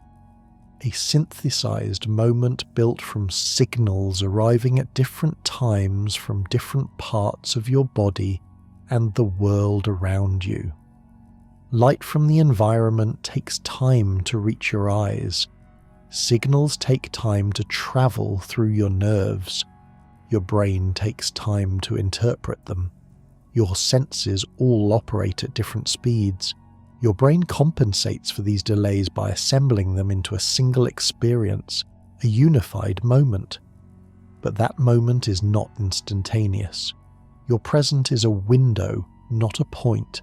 a synthesized moment built from signals arriving at different times from different parts of your body and the world around you. Light from the environment takes time to reach your eyes. Signals take time to travel through your nerves. Your brain takes time to interpret them. Your senses all operate at different speeds. Your brain compensates for these delays by assembling them into a single experience, a unified moment. But that moment is not instantaneous. Your present is a window, not a point.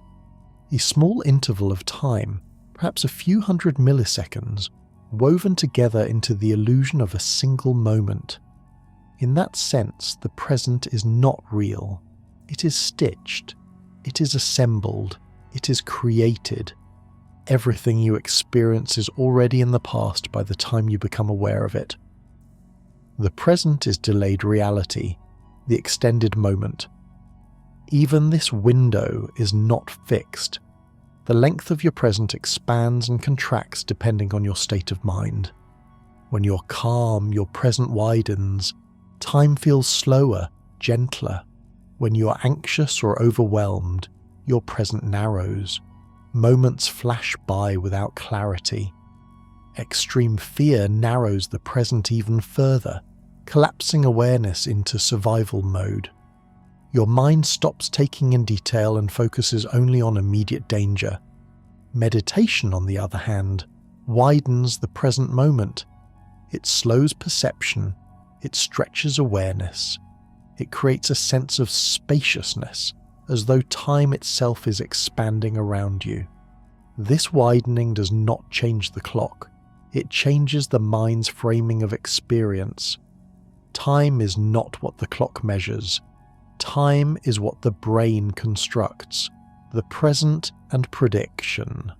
A small interval of time, perhaps a few hundred milliseconds, woven together into the illusion of a single moment. In that sense, the present is not real. It is stitched. It is assembled. It is created. Everything you experience is already in the past by the time you become aware of it. The present is delayed reality, the extended moment. Even this window is not fixed. The length of your present expands and contracts depending on your state of mind. When you're calm, your present widens. Time feels slower, gentler. When you're anxious or overwhelmed, your present narrows. Moments flash by without clarity. Extreme fear narrows the present even further, collapsing awareness into survival mode. Your mind stops taking in detail and focuses only on immediate danger. Meditation, on the other hand, widens the present moment. It slows perception, it stretches awareness, it creates a sense of spaciousness, as though time itself is expanding around you. This widening does not change the clock, it changes the mind's framing of experience. Time is not what the clock measures. Time is what the brain constructs, the present and prediction.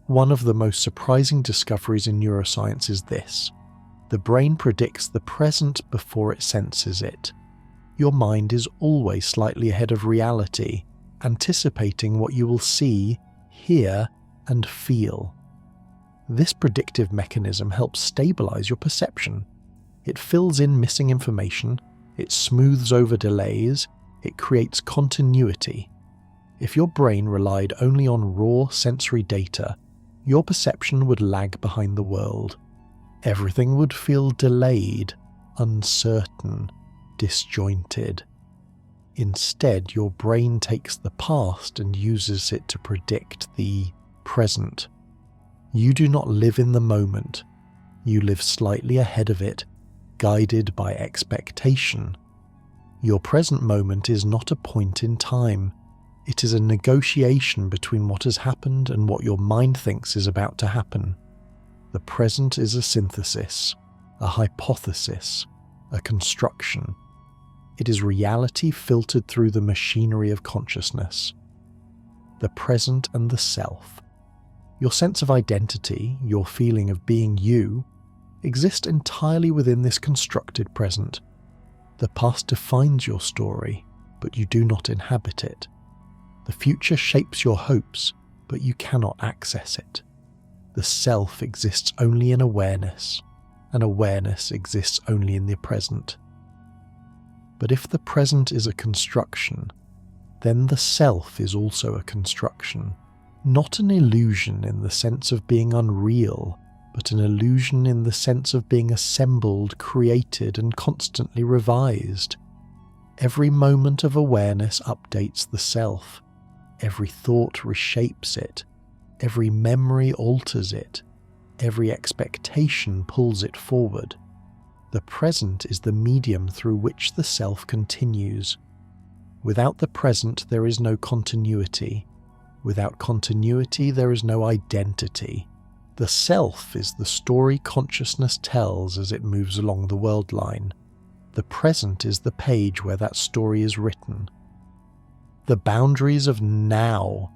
One of the most surprising discoveries in neuroscience is this. The brain predicts the present before it senses it. Your mind is always slightly ahead of reality, anticipating what you will see, hear, and feel. This predictive mechanism helps stabilize your perception. It fills in missing information, it smooths over delays, it creates continuity. If your brain relied only on raw sensory data, your perception would lag behind the world. Everything would feel delayed, uncertain, disjointed. Instead, your brain takes the past and uses it to predict the present. You do not live in the moment. You live slightly ahead of it, guided by expectation. Your present moment is not a point in time. It is a negotiation between what has happened and what your mind thinks is about to happen. The present is a synthesis, a hypothesis, a construction. It is reality filtered through the machinery of consciousness. The present and the self. Your sense of identity, your feeling of being you, exist entirely within this constructed present. The past defines your story, but you do not inhabit it. The future shapes your hopes, but you cannot access it. The self exists only in awareness, and awareness exists only in the present. But if the present is a construction, then the self is also a construction, not an illusion in the sense of being unreal, but an illusion in the sense of being assembled, created, and constantly revised. Every moment of awareness updates the self. Every thought reshapes it. Every memory alters it. Every expectation pulls it forward. The present is the medium through which the self continues. Without the present, there is no continuity. Without continuity, there is no identity. The self is the story consciousness tells as it moves along the world line. The present is the page where that story is written. The boundaries of now.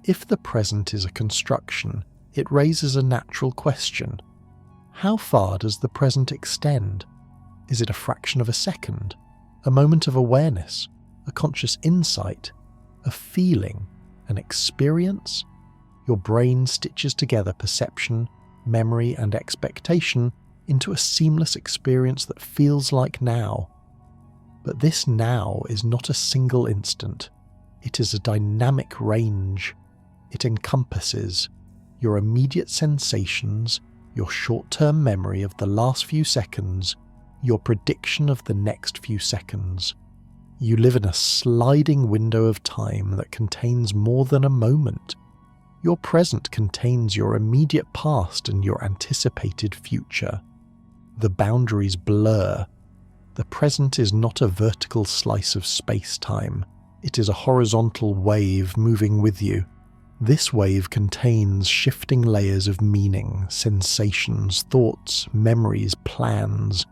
If the present is a construction, it raises a natural question. How far does the present extend? Is it a fraction of a second? A moment of awareness? A conscious insight? A feeling? An experience? Your brain stitches together perception, memory, and expectation into a seamless experience that feels like now. But this now is not a single instant. It is a dynamic range. It encompasses your immediate sensations, your short-term memory of the last few seconds, your prediction of the next few seconds. You live in a sliding window of time that contains more than a moment. Your present contains your immediate past and your anticipated future. The boundaries blur. The present is not a vertical slice of space-time. It is a horizontal wave moving with you. This wave contains shifting layers of meaning, sensations, thoughts, memories, plans,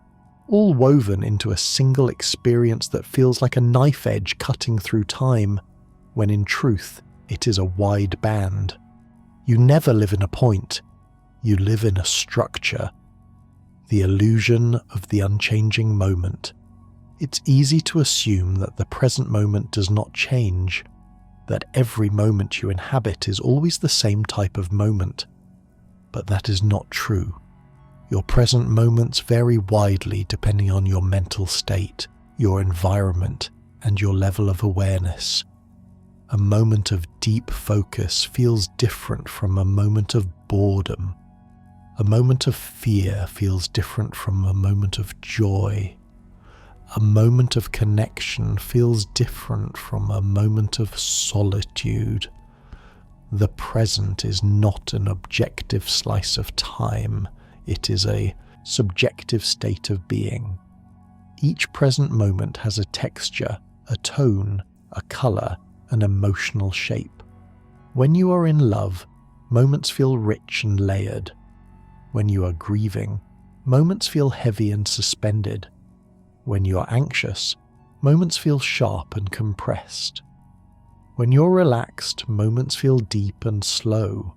all woven into a single experience that feels like a knife edge cutting through time, when in truth it is a wide band. You never live in a point, you live in a structure. The illusion of the unchanging moment. It's easy to assume that the present moment does not change, that every moment you inhabit is always the same type of moment. But that is not true. Your present moments vary widely depending on your mental state, your environment, and your level of awareness. A moment of deep focus feels different from a moment of boredom. A moment of fear feels different from a moment of joy. A moment of connection feels different from a moment of solitude. The present is not an objective slice of time. It is a subjective state of being. Each present moment has a texture, a tone, a colour, an emotional shape. When you are in love, moments feel rich and layered. When you are grieving, moments feel heavy and suspended. When you are anxious, moments feel sharp and compressed. When you're relaxed, moments feel deep and slow.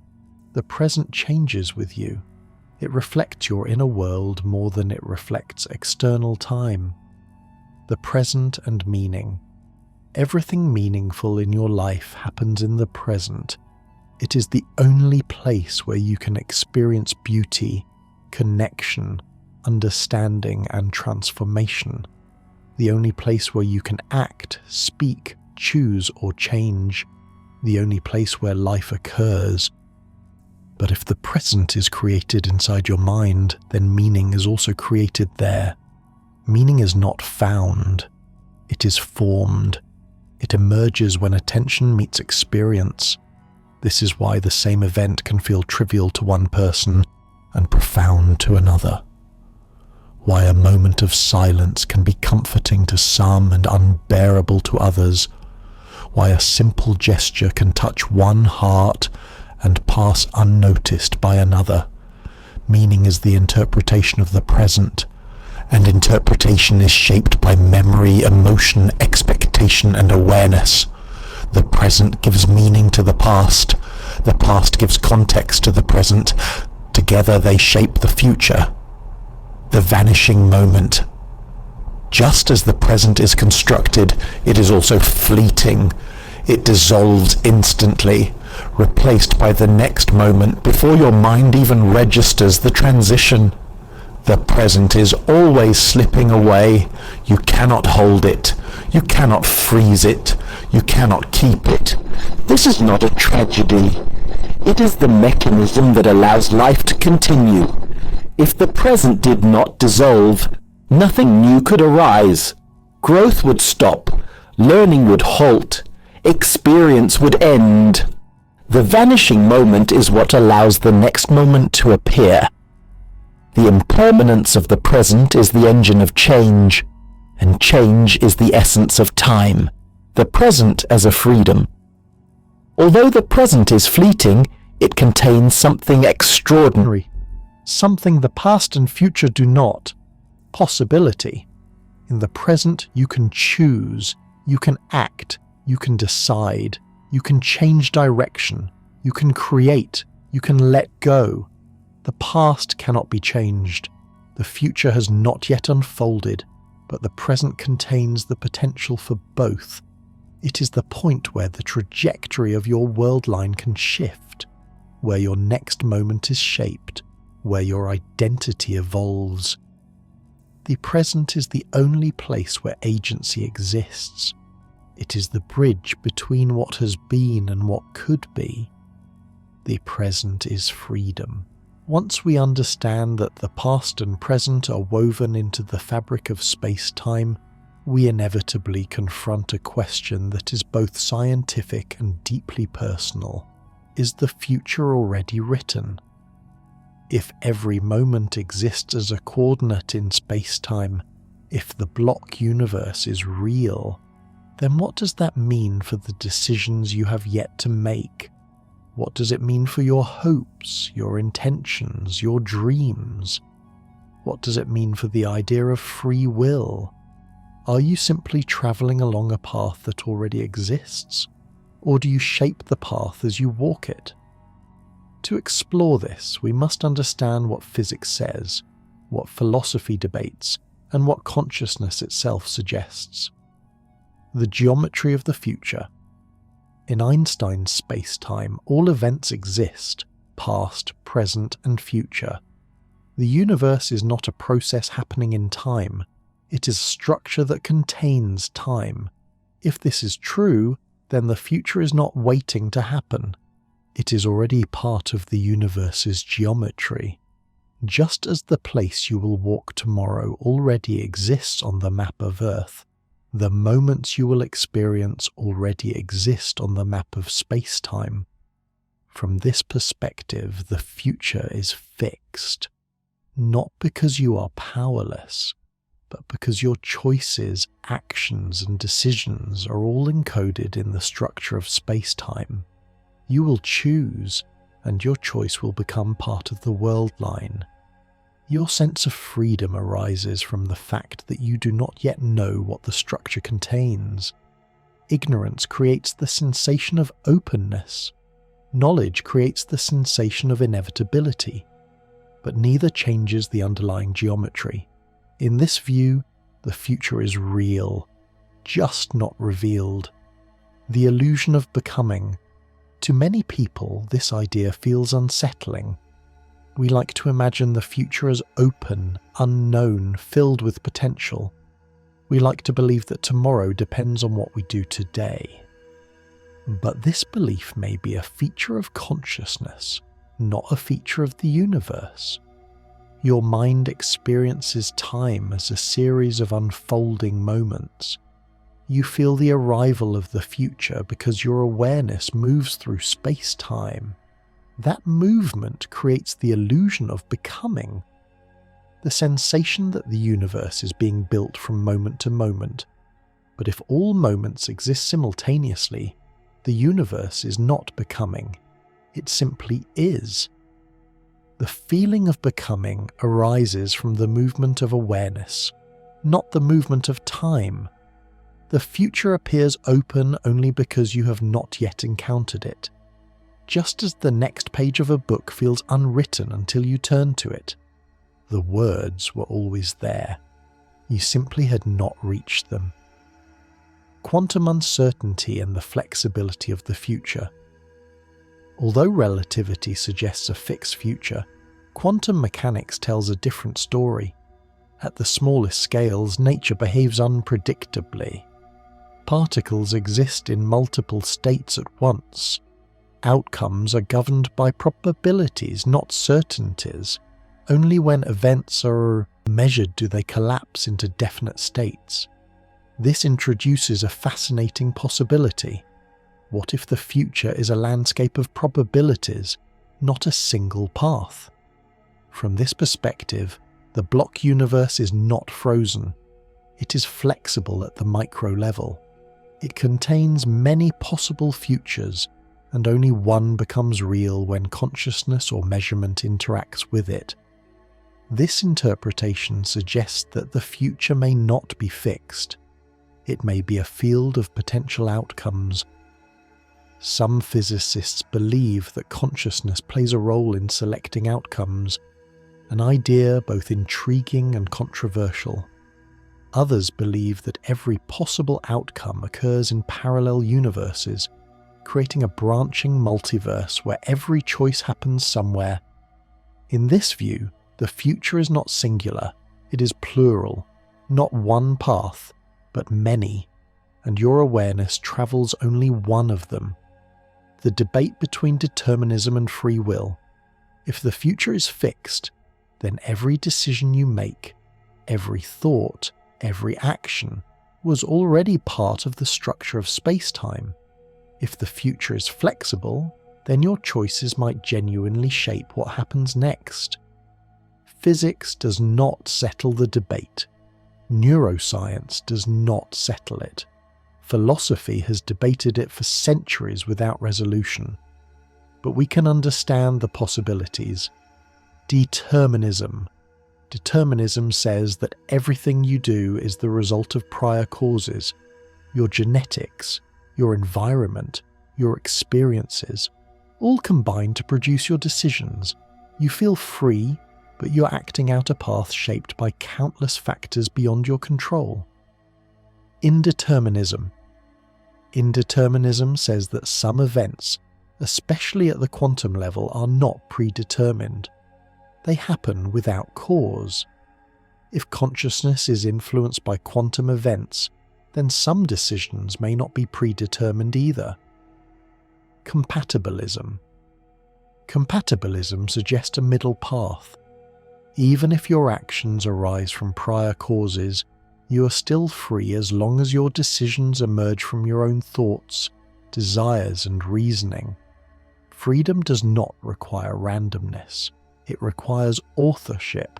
The present changes with you. It reflects your inner world more than it reflects external time. The present and meaning. Everything meaningful in your life happens in the present. It is the only place where you can experience beauty, connection, understanding, and transformation. The only place where you can act, speak, choose, or change. The only place where life occurs. But if the present is created inside your mind, then meaning is also created there. Meaning is not found. It is formed. It emerges when attention meets experience. This is why the same event can feel trivial to one person and profound to another. Why a moment of silence can be comforting to some and unbearable to others. Why a simple gesture can touch one heart and pass unnoticed by another. Meaning is the interpretation of the present, and interpretation is shaped by memory, emotion, expectation, and awareness. The present gives meaning to the past gives context to the present. Together they shape the future. The vanishing moment. Just as the present is constructed, it is also fleeting. It dissolves instantly, replaced by the next moment before your mind even registers the transition. The present is always slipping away. You cannot hold it. You cannot freeze it. You cannot keep it. This is not a tragedy. It is the mechanism that allows life to continue. If the present did not dissolve, nothing new could arise. Growth would stop. Learning would halt. Experience would end. The vanishing moment is what allows the next moment to appear. The impermanence of the present is the engine of change, and change is the essence of time, the present as a freedom. Although the present is fleeting, it contains something extraordinary, something the past and future do not: possibility. In the present, you can choose, you can act, you can decide, you can change direction, you can create, you can let go. The past cannot be changed. The future has not yet unfolded, but the present contains the potential for both. It is the point where the trajectory of your world line can shift, where your next moment is shaped, where your identity evolves. The present is the only place where agency exists. It is the bridge between what has been and what could be. The present is freedom. Once we understand that the past and present are woven into the fabric of space-time, we inevitably confront a question that is both scientific and deeply personal. Is the future already written? If every moment exists as a coordinate in space-time, if the block universe is real, then what does that mean for the decisions you have yet to make? What does it mean for your hopes, your intentions, your dreams? What does it mean for the idea of free will? Are you simply travelling along a path that already exists? Or do you shape the path as you walk it? To explore this, we must understand what physics says, what philosophy debates, and what consciousness itself suggests. The geometry of the future. In Einstein's space-time, all events exist, past, present, and future. The universe is not a process happening in time. It is a structure that contains time. If this is true, then the future is not waiting to happen. It is already part of the universe's geometry. Just as the place you will walk tomorrow already exists on the map of Earth, the moments you will experience already exist on the map of space-time. From this perspective, the future is fixed, not because you are powerless, but because your choices, actions, and decisions are all encoded in the structure of space-time. You will choose, and your choice will become part of the world line. Your sense of freedom arises from the fact that you do not yet know what the structure contains. Ignorance creates the sensation of openness. Knowledge creates the sensation of inevitability, but neither changes the underlying geometry. In this view, the future is real, just not revealed. The illusion of becoming. To many people, this idea feels unsettling. We like to imagine the future as open, unknown, filled with potential. We like to believe that tomorrow depends on what we do today. But this belief may be a feature of consciousness, not a feature of the universe. Your mind experiences time as a series of unfolding moments. You feel the arrival of the future because your awareness moves through space-time. That movement creates the illusion of becoming. The sensation that the universe is being built from moment to moment. But if all moments exist simultaneously, the universe is not becoming. It simply is. The feeling of becoming arises from the movement of awareness, not the movement of time. The future appears open only because you have not yet encountered it. Just as the next page of a book feels unwritten until you turn to it. The words were always there. You simply had not reached them. Quantum uncertainty and the flexibility of the future. Although relativity suggests a fixed future, quantum mechanics tells a different story. At the smallest scales, nature behaves unpredictably. Particles exist in multiple states at once. Outcomes are governed by probabilities, not certainties. Only when events are measured do they collapse into definite states. This introduces a fascinating possibility. What if the future is a landscape of probabilities, not a single path? From this perspective, the block universe is not frozen. It is flexible at the micro level. It contains many possible futures, and only one becomes real when consciousness or measurement interacts with it. This interpretation suggests that the future may not be fixed. It may be a field of potential outcomes. Some physicists believe that consciousness plays a role in selecting outcomes, an idea both intriguing and controversial. Others believe that every possible outcome occurs in parallel universes, creating a branching multiverse where every choice happens somewhere. In this view, the future is not singular, it is plural, not one path, but many, and your awareness travels only one of them. The debate between determinism and free will. If the future is fixed, then every decision you make, every thought, every action, was already part of the structure of space-time. If the future is flexible, then your choices might genuinely shape what happens next. Physics does not settle the debate. Neuroscience does not settle it. Philosophy has debated it for centuries without resolution. But we can understand the possibilities. Determinism. Determinism says that everything you do is the result of prior causes. Your genetics, your environment, your experiences, all combine to produce your decisions. You feel free, but you're acting out a path shaped by countless factors beyond your control. Indeterminism. Indeterminism says that some events, especially at the quantum level, are not predetermined. They happen without cause. If consciousness is influenced by quantum events, then some decisions may not be predetermined either. Compatibilism. Compatibilism suggests a middle path. Even if your actions arise from prior causes, you are still free as long as your decisions emerge from your own thoughts, desires, and reasoning. Freedom does not require randomness. It requires authorship.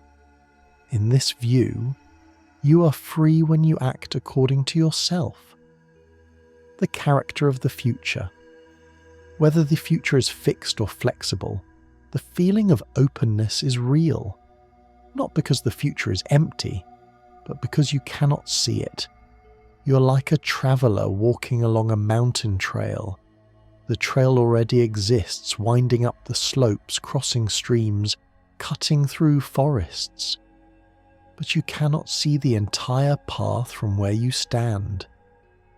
In this view, you are free when you act according to yourself. The character of the future. Whether the future is fixed or flexible, the feeling of openness is real. Not because the future is empty, but because you cannot see it. You're like a traveller walking along a mountain trail. The trail already exists, winding up the slopes, crossing streams, cutting through forests. But you cannot see the entire path from where you stand.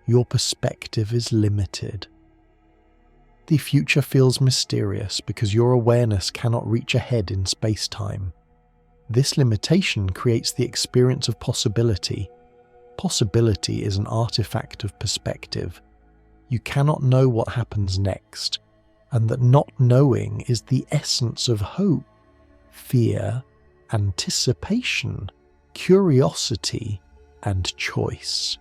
Your perspective is limited. The future feels mysterious because your awareness cannot reach ahead in space-time. This limitation creates the experience of possibility. Possibility is an artifact of perspective. You cannot know what happens next, and that not knowing is the essence of hope, fear, anticipation, curiosity, and choice.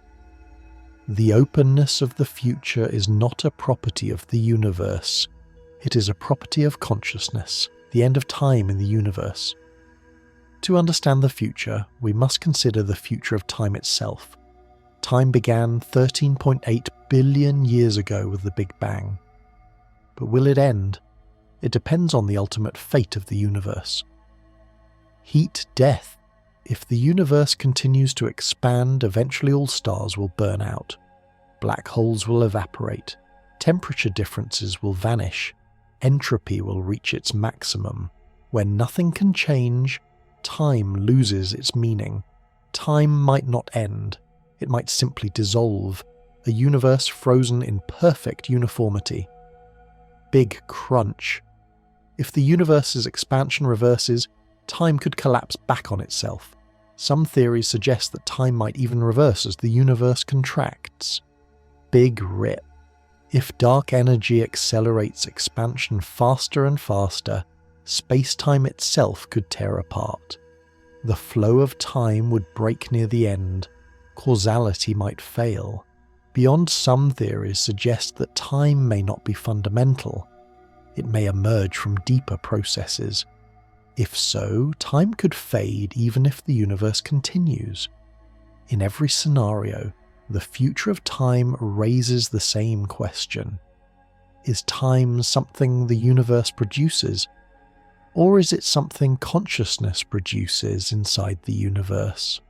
The openness of the future is not a property of the universe. It is a property of consciousness, the end of time in the universe. To understand the future, we must consider the future of time itself. Time began 13.8 billion years ago with the Big Bang. But will it end? It depends on the ultimate fate of the universe. Heat death. If the universe continues to expand, eventually all stars will burn out. Black holes will evaporate. Temperature differences will vanish. Entropy will reach its maximum. When nothing can change, time loses its meaning. Time might not end. It might simply dissolve, a universe frozen in perfect uniformity. Big crunch. If the universe's expansion reverses, time could collapse back on itself. Some theories suggest that time might even reverse as the universe contracts. Big rip. If dark energy accelerates expansion faster and faster, space-time itself could tear apart. The flow of time would break near the end. Causality might fail. Beyond some theories suggest that time may not be fundamental. It may emerge from deeper processes. If so, time could fade even if the universe continues. In every scenario, the future of time raises the same question. Is time something the universe produces? Or is it something consciousness produces inside the universe?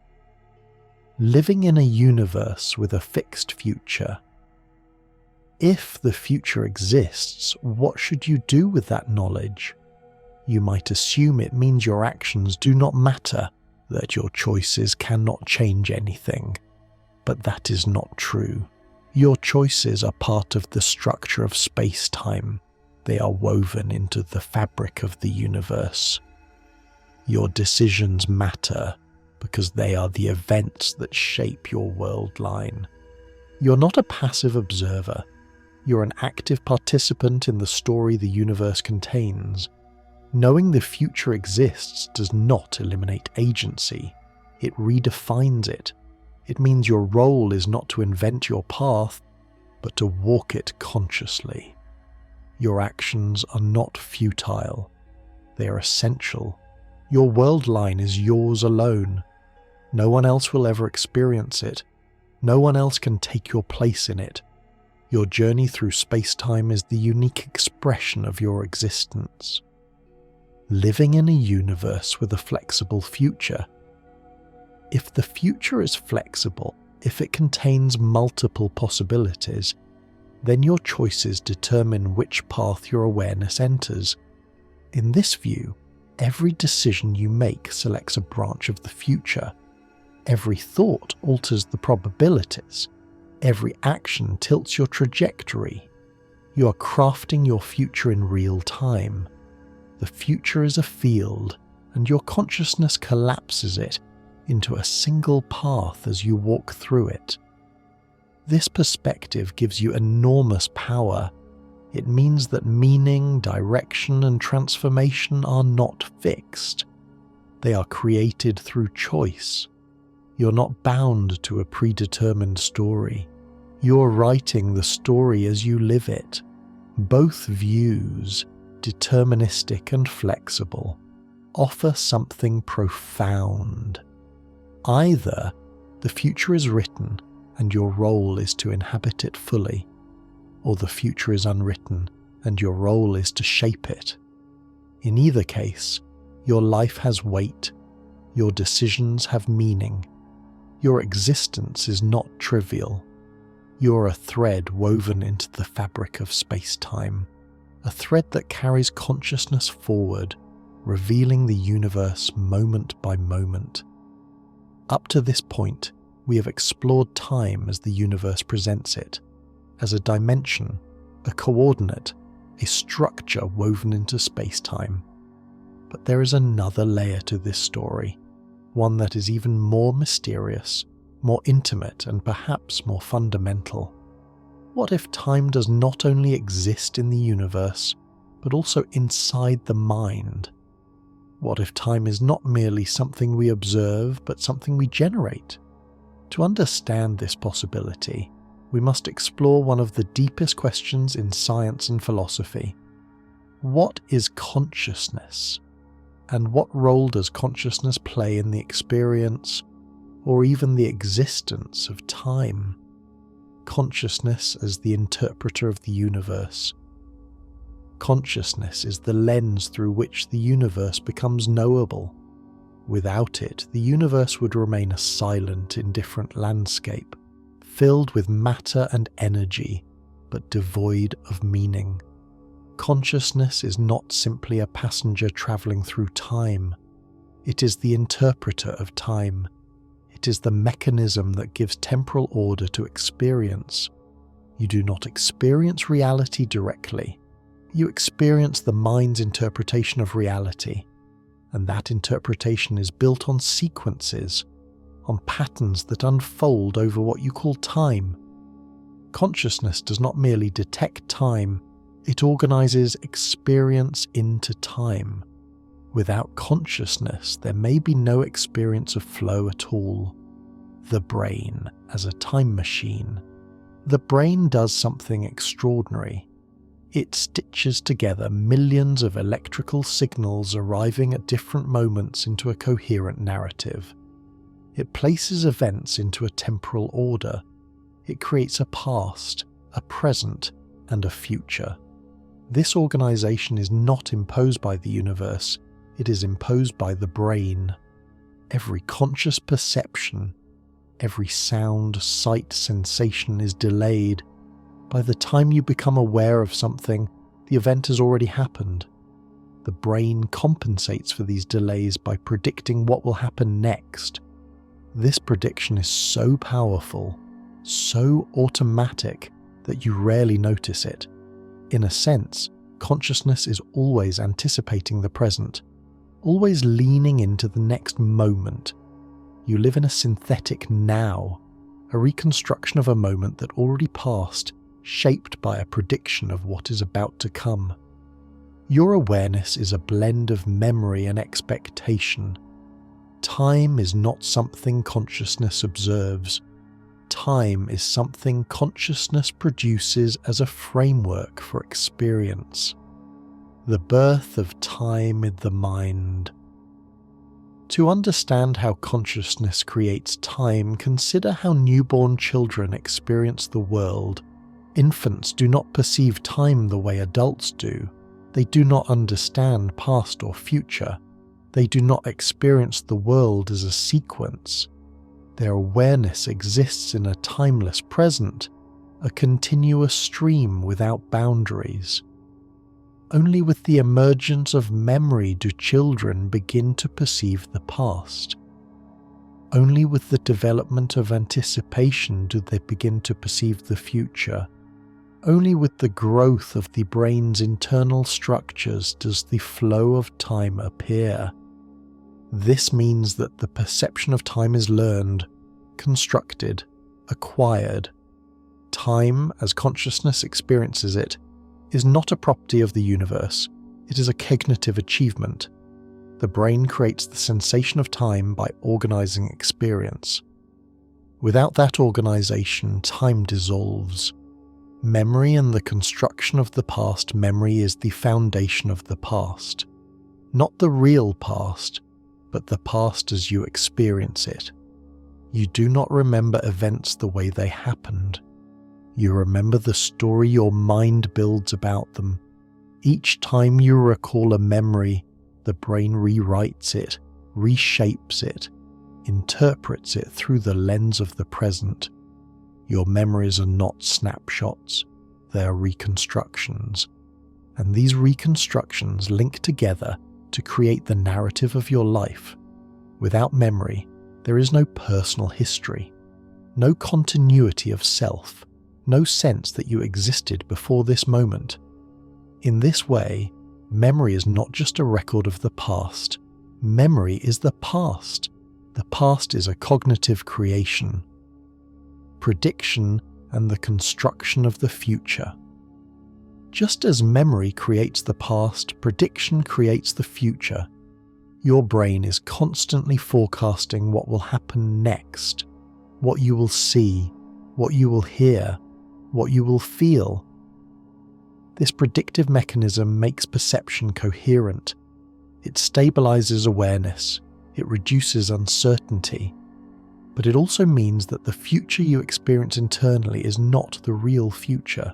Living in a universe with a fixed future. If the future exists, what should you do with that knowledge? You might assume it means your actions do not matter, that your choices cannot change anything. But that is not true. Your choices are part of the structure of space-time. They are woven into the fabric of the universe. Your decisions matter because they are the events that shape your world line. You're not a passive observer. You're an active participant in the story the universe contains. Knowing the future exists does not eliminate agency. It redefines it. It means your role is not to invent your path, but to walk it consciously. Your actions are not futile. They are essential. Your world line is yours alone. No one else will ever experience it. No one else can take your place in it. Your journey through space-time is the unique expression of your existence. Living in a universe with a flexible future. If the future is flexible, if it contains multiple possibilities, then your choices determine which path your awareness enters. In this view, every decision you make selects a branch of the future. Every thought alters the probabilities. Every action tilts your trajectory. You are crafting your future in real time. The future is a field, and your consciousness collapses it into a single path as you walk through it. This perspective gives you enormous power. It means that meaning, direction, and transformation are not fixed. They are created through choice. You're not bound to a predetermined story. You're writing the story as you live it. Both views, deterministic and flexible, offer something profound. Either the future is written and your role is to inhabit it fully, or the future is unwritten and your role is to shape it. In either case, your life has weight, your decisions have meaning, your existence is not trivial. You're a thread woven into the fabric of space-time, a thread that carries consciousness forward, revealing the universe moment by moment. Up to this point, we have explored time as the universe presents it, as a dimension, a coordinate, a structure woven into space-time. But there is another layer to this story, one that is even more mysterious, more intimate, and perhaps more fundamental. What if time does not only exist in the universe, but also inside the mind? What if time is not merely something we observe, but something we generate? To understand this possibility, we must explore one of the deepest questions in science and philosophy. What is consciousness? And what role does consciousness play in the experience, or even the existence of time? Consciousness as the interpreter of the universe. Consciousness is the lens through which the universe becomes knowable. Without it, the universe would remain a silent, indifferent landscape, filled with matter and energy, but devoid of meaning. Consciousness is not simply a passenger travelling through time. It is the interpreter of time. It is the mechanism that gives temporal order to experience. You do not experience reality directly. You experience the mind's interpretation of reality, and that interpretation is built on sequences, on patterns that unfold over what you call time. Consciousness does not merely detect time, it organizes experience into time. Without consciousness, there may be no experience of flow at all. The brain as a time machine. The brain does something extraordinary. It stitches together millions of electrical signals arriving at different moments into a coherent narrative. It places events into a temporal order. It creates a past, a present, and a future. This organization is not imposed by the universe, it is imposed by the brain. Every conscious perception, every sound, sight, sensation is delayed. By the time you become aware of something, the event has already happened. The brain compensates for these delays by predicting what will happen next. This prediction is so powerful, so automatic, that you rarely notice it. In a sense, consciousness is always anticipating the present, always leaning into the next moment. You live in a synthetic now, a reconstruction of a moment that already passed, shaped by a prediction of what is about to come. Your awareness is a blend of memory and expectation. Time is not something consciousness observes. Time is something consciousness produces as a framework for experience. The birth of time in the mind. To understand how consciousness creates time, consider how newborn children experience the world. Infants do not perceive time the way adults do. They do not understand past or future. They do not experience the world as a sequence. Their awareness exists in a timeless present, a continuous stream without boundaries. Only with the emergence of memory do children begin to perceive the past. Only with the development of anticipation do they begin to perceive the future. Only with the growth of the brain's internal structures does the flow of time appear. This means that the perception of time is learned, constructed, acquired. Time, as consciousness experiences it, is not a property of the universe, it is a cognitive achievement. The brain creates the sensation of time by organizing experience. Without that organization, time dissolves. Memory and the construction of the past memory is the foundation of the past. Not the real past, but the past as you experience it. You do not remember events the way they happened. You remember the story your mind builds about them. Each time you recall a memory, the brain rewrites it, reshapes it, interprets it through the lens of the present. Your memories are not snapshots, they are reconstructions. And these reconstructions link together to create the narrative of your life. Without memory, there is no personal history, no continuity of self, no sense that you existed before this moment. In this way, memory is not just a record of the past. Memory is the past. The past is a cognitive creation, prediction, and the construction of the future. Just as memory creates the past, prediction creates the future. Your brain is constantly forecasting what will happen next, what you will see, what you will hear, what you will feel. This predictive mechanism makes perception coherent. It stabilizes awareness. It reduces uncertainty. But it also means that the future you experience internally is not the real future.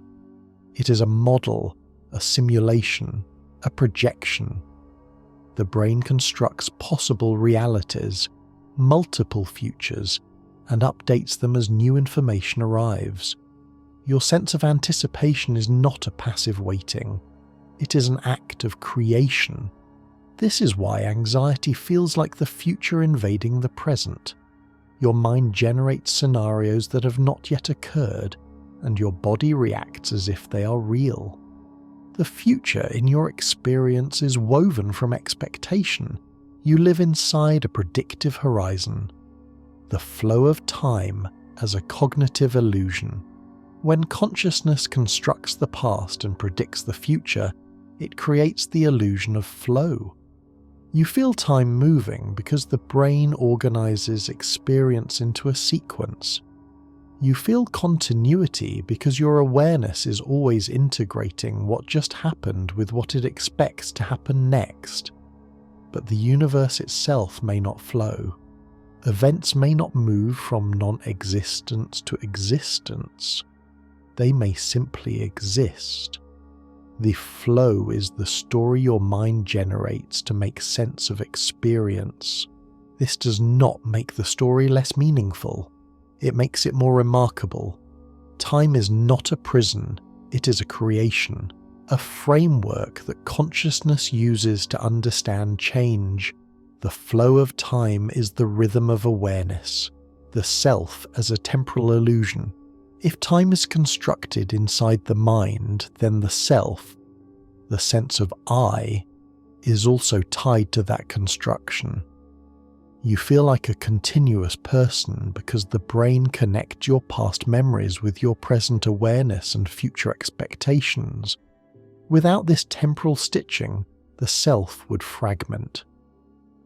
It is a model, a simulation, a projection. The brain constructs possible realities, multiple futures, and updates them as new information arrives. Your sense of anticipation is not a passive waiting. It is an act of creation. This is why anxiety feels like the future invading the present. Your mind generates scenarios that have not yet occurred, and your body reacts as if they are real. The future in your experience is woven from expectation. You live inside a predictive horizon. The flow of time as a cognitive illusion. When consciousness constructs the past and predicts the future, it creates the illusion of flow. You feel time moving because the brain organizes experience into a sequence. You feel continuity because your awareness is always integrating what just happened with what it expects to happen next. But the universe itself may not flow. Events may not move from non-existence to existence. They may simply exist. The flow is the story your mind generates to make sense of experience. This does not make the story less meaningful. It makes it more remarkable. Time is not a prison, it is a creation, a framework that consciousness uses to understand change. The flow of time is the rhythm of awareness, the self as a temporal illusion. If time is constructed inside the mind, then the self, the sense of I, is also tied to that construction. You feel like a continuous person because the brain connects your past memories with your present awareness and future expectations. Without this temporal stitching, the self would fragment.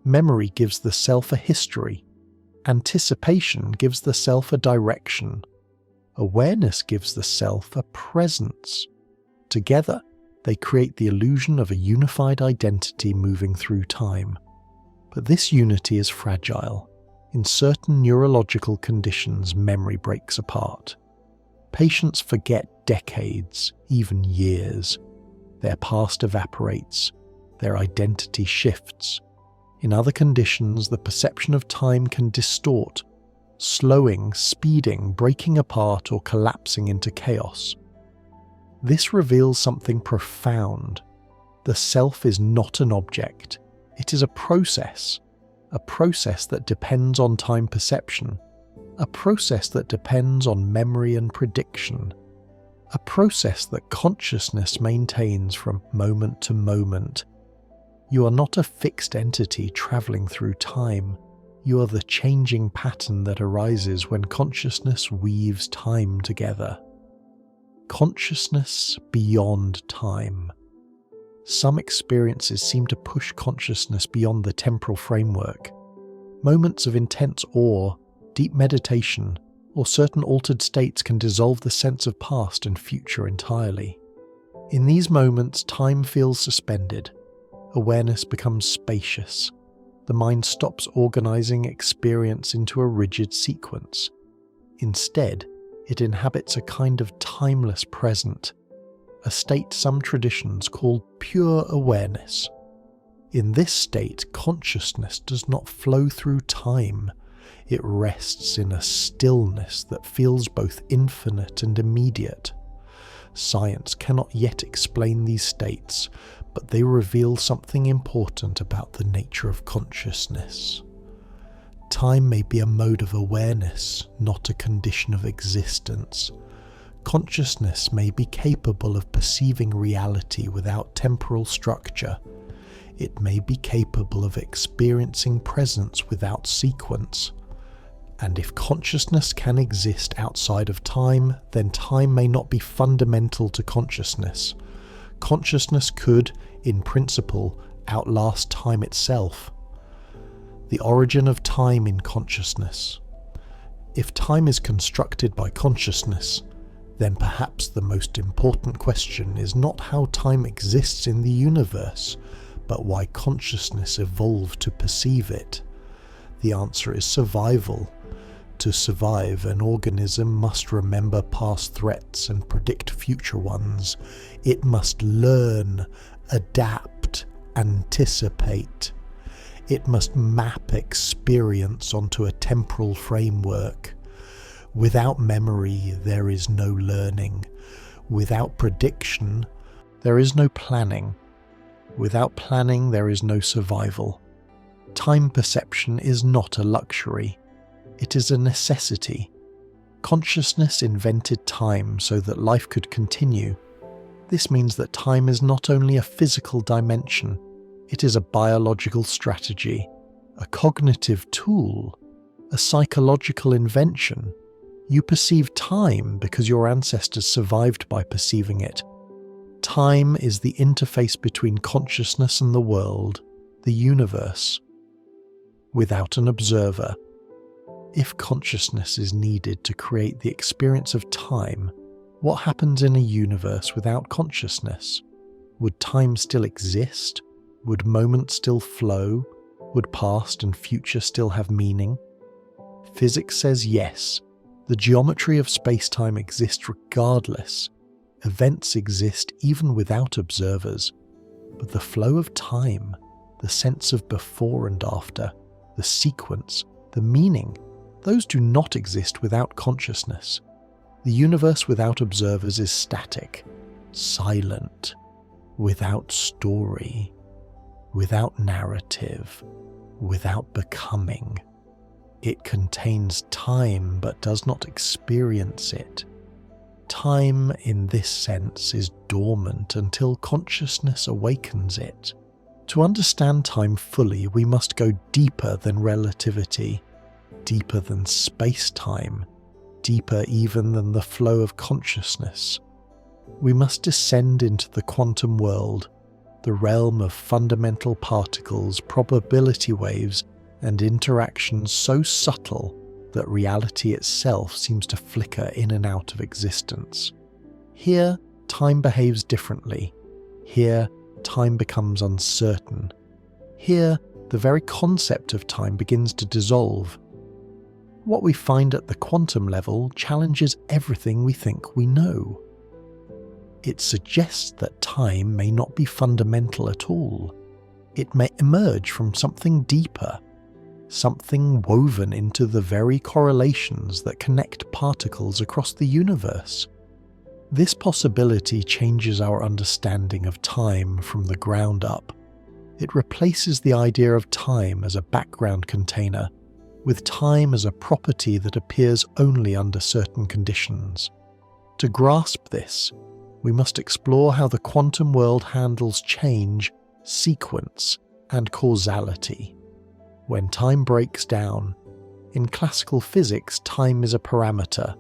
Memory gives the self a history. Anticipation gives the self a direction. Awareness gives the self a presence. Together, they create the illusion of a unified identity moving through time. But this unity is fragile. In certain neurological conditions, memory breaks apart. Patients forget decades, even years. Their past evaporates. Their identity shifts. In other conditions, the perception of time can distort, slowing, speeding, breaking apart, or collapsing into chaos. This reveals something profound. The self is not an object. It is a process that depends on time perception, a process that depends on memory and prediction, a process that consciousness maintains from moment to moment. You are not a fixed entity travelling through time. You are the changing pattern that arises when consciousness weaves time together. Consciousness beyond time. Some experiences seem to push consciousness beyond the temporal framework. Moments of intense awe, deep meditation, or certain altered states can dissolve the sense of past and future entirely. In these moments, time feels suspended. Awareness becomes spacious. The mind stops organizing experience into a rigid sequence. Instead, it inhabits a kind of timeless present, a state some traditions call pure awareness. In this state, consciousness does not flow through time. It rests in a stillness that feels both infinite and immediate. Science cannot yet explain these states, but they reveal something important about the nature of consciousness. Time may be a mode of awareness, not a condition of existence. Consciousness may be capable of perceiving reality without temporal structure. It may be capable of experiencing presence without sequence. And if consciousness can exist outside of time, then time may not be fundamental to consciousness. Consciousness could, in principle, outlast time itself. The origin of time in consciousness. If time is constructed by consciousness, then perhaps the most important question is not how time exists in the universe, but why consciousness evolved to perceive it. The answer is survival. To survive, an organism must remember past threats and predict future ones. It must learn, adapt, anticipate. It must map experience onto a temporal framework. Without memory, there is no learning. Without prediction, there is no planning. Without planning, there is no survival. Time perception is not a luxury. It is a necessity. Consciousness invented time so that life could continue. This means that time is not only a physical dimension, it is a biological strategy, a cognitive tool, a psychological invention. You perceive time because your ancestors survived by perceiving it. Time is the interface between consciousness and the world, the universe. Without an observer, if consciousness is needed to create the experience of time, what happens in a universe without consciousness? Would time still exist? Would moments still flow? Would past and future still have meaning? Physics says yes. The geometry of spacetime exists regardless. Events exist even without observers. But the flow of time, the sense of before and after, the sequence, the meaning, those do not exist without consciousness. The universe without observers is static, silent, without story, without narrative, without becoming. It contains time but does not experience it. Time, in this sense, is dormant until consciousness awakens it. To understand time fully, we must go deeper than relativity, deeper than space-time, deeper even than the flow of consciousness. We must descend into the quantum world, the realm of fundamental particles, probability waves, and interactions so subtle that reality itself seems to flicker in and out of existence. Here, time behaves differently. Here, time becomes uncertain. Here, the very concept of time begins to dissolve. What we find at the quantum level challenges everything we think we know. It suggests that time may not be fundamental at all. It may emerge from something deeper, something woven into the very correlations that connect particles across the universe. This possibility changes our understanding of time from the ground up. It replaces the idea of time as a background container, with time as a property that appears only under certain conditions. To grasp this, we must explore how the quantum world handles change sequence, and causality. When time breaks down, in classical physics, time is a parameter,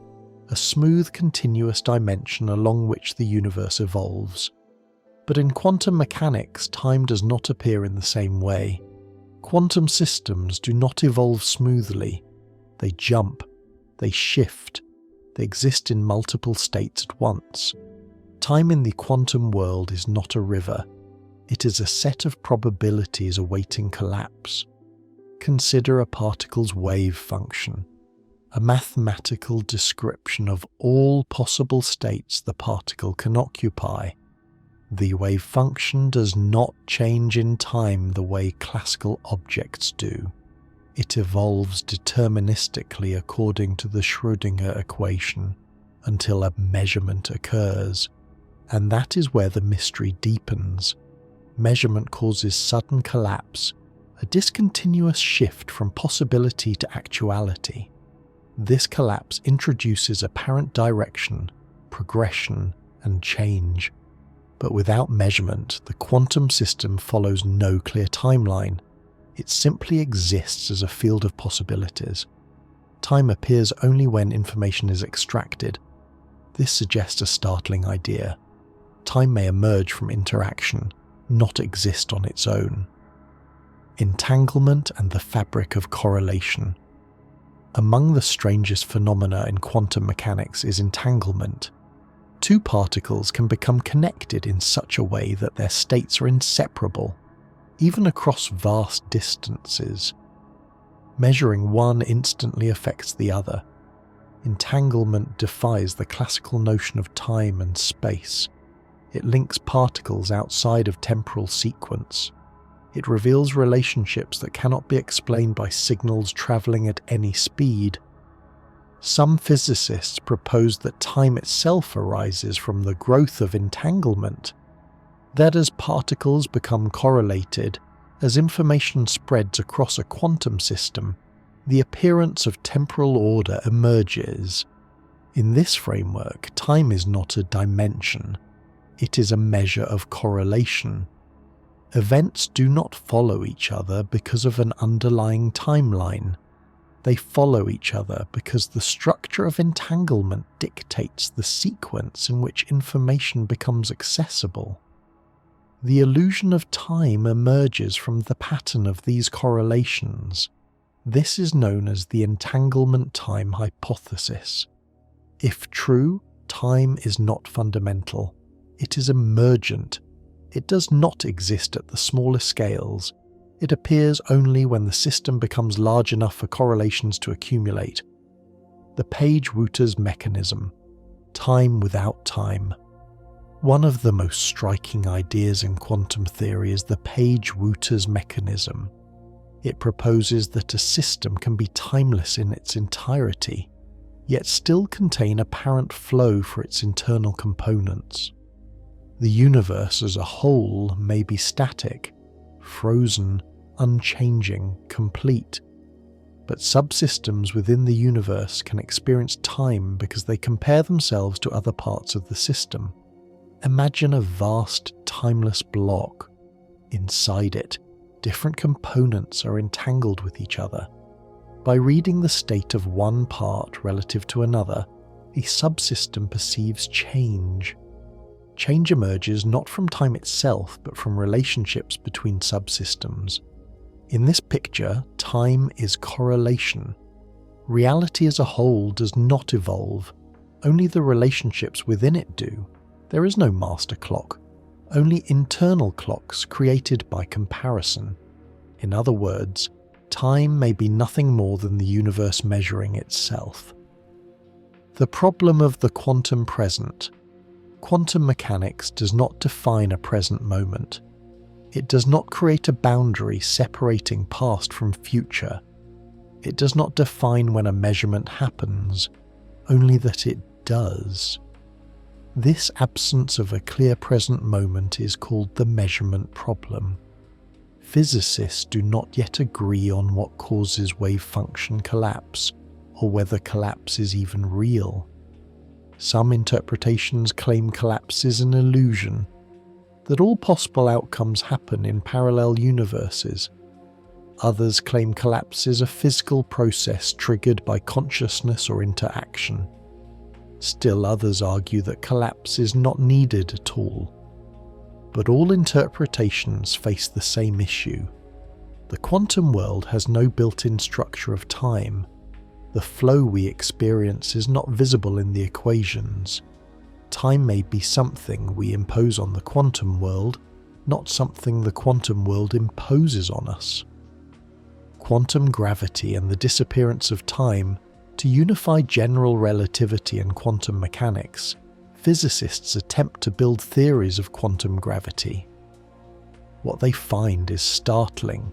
a smooth continuous dimension along which the universe evolves. But in quantum mechanics, time does not appear in the same way. Quantum systems do not evolve smoothly. They jump, they shift, they exist in multiple states at once. Time in the quantum world is not a river. It is a set of probabilities awaiting collapse. Consider a particle's wave function, a mathematical description of all possible states the particle can occupy. The wave function does not change in time the way classical objects do. It evolves deterministically according to the Schrödinger equation until a measurement occurs, and that is where the mystery deepens. Measurement causes sudden collapse, a discontinuous shift from possibility to actuality. This collapse introduces apparent direction, progression, and change. But without measurement, the quantum system follows no clear timeline. It simply exists as a field of possibilities. Time appears only when information is extracted. This suggests a startling idea. Time may emerge from interaction, not exist on its own. Entanglement and the fabric of correlation. Among the strangest phenomena in quantum mechanics is entanglement. Two particles can become connected in such a way that their states are inseparable, even across vast distances. Measuring one instantly affects the other. Entanglement defies the classical notion of time and space. It links particles outside of temporal sequence. It reveals relationships that cannot be explained by signals travelling at any speed. Some physicists propose that time itself arises from the growth of entanglement, that as particles become correlated, as information spreads across a quantum system, the appearance of temporal order emerges. In this framework, time is not a dimension, it is a measure of correlation. Events do not follow each other because of an underlying timeline. They follow each other because the structure of entanglement dictates the sequence in which information becomes accessible. The illusion of time emerges from the pattern of these correlations. This is known as the entanglement time hypothesis. If true, time is not fundamental. It is emergent. It does not exist at the smallest scales. It appears only when the system becomes large enough for correlations to accumulate. The Page-Wouters mechanism. Time without time. One of the most striking ideas in quantum theory is the Page-Wouters mechanism. It proposes that a system can be timeless in its entirety, yet still contain apparent flow for its internal components. The universe as a whole may be static, frozen, unchanging, complete, but subsystems within the universe can experience time because they compare themselves to other parts of the system. Imagine a vast, timeless block. Inside it, different components are entangled with each other. By reading the state of one part relative to another, a subsystem perceives change. Change emerges not from time itself, but from relationships between subsystems. In this picture, time is correlation. Reality as a whole does not evolve, only the relationships within it do. There is no master clock, only internal clocks created by comparison. In other words, time may be nothing more than the universe measuring itself. The problem of the quantum present. Quantum mechanics does not define a present moment. It does not create a boundary separating past from future. It does not define when a measurement happens, only that it does. This absence of a clear present moment is called the measurement problem. Physicists do not yet agree on what causes wave function collapse, or whether collapse is even real. Some interpretations claim collapse is an illusion. that all possible outcomes happen in parallel universes. Others claim collapse is a physical process triggered by consciousness or interaction. Still others argue that collapse is not needed at all. But all interpretations face the same issue. The quantum world has no built-in structure of time. The flow we experience is not visible in the equations. Time may be something we impose on the quantum world, not something the quantum world imposes on us. Quantum gravity and the disappearance of time. To unify general relativity and quantum mechanics, physicists attempt to build theories of quantum gravity. What they find is startling.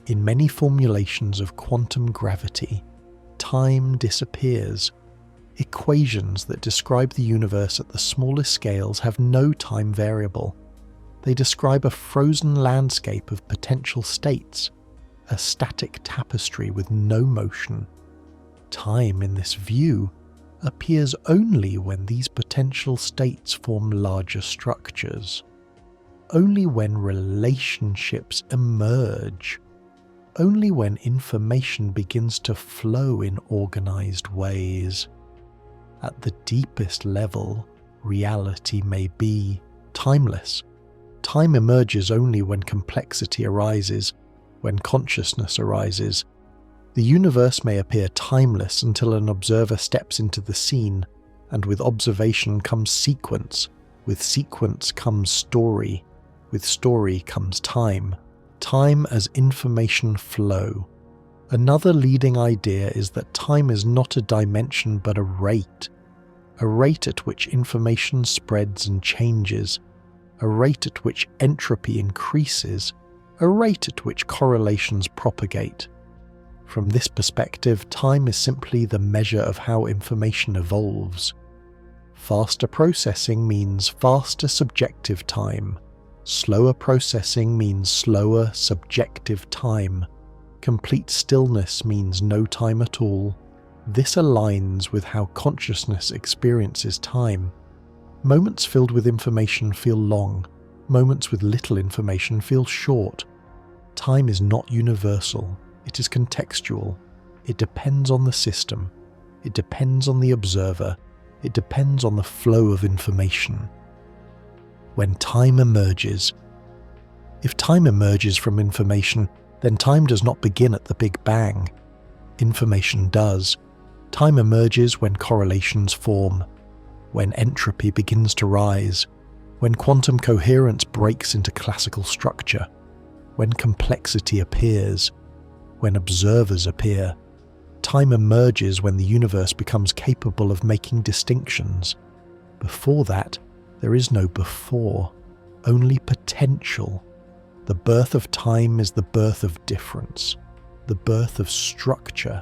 In many formulations of quantum gravity, time disappears. Equations that describe the universe at the smallest scales have no time variable. They describe a frozen landscape of potential states, a static tapestry with no motion. Time in this view appears only when these potential states form larger structures, only when relationships emerge, only when information begins to flow in organized ways. At the deepest level, reality may be timeless. Time emerges only when complexity arises, when consciousness arises. The universe may appear timeless until an observer steps into the scene, and with observation comes sequence, with sequence comes story, with story comes time. Time as information flow. Another leading idea is that time is not a dimension but a rate at which information spreads and changes, a rate at which entropy increases, a rate at which correlations propagate. From this perspective, time is simply the measure of how information evolves. Faster processing means faster subjective time. Slower processing means slower subjective time. Complete stillness means no time at all. This aligns with how consciousness experiences time. Moments filled with information feel long. Moments with little information feel short. Time is not universal. It is contextual. It depends on the system. It depends on the observer. It depends on the flow of information. When time emerges. If time emerges from information, then time does not begin at the Big Bang. Information does. Time emerges when correlations form, when entropy begins to rise, when quantum coherence breaks into classical structure, when complexity appears, when observers appear. Time emerges when the universe becomes capable of making distinctions. Before that, there is no before, only potential. The birth of time is the birth of difference, the birth of structure,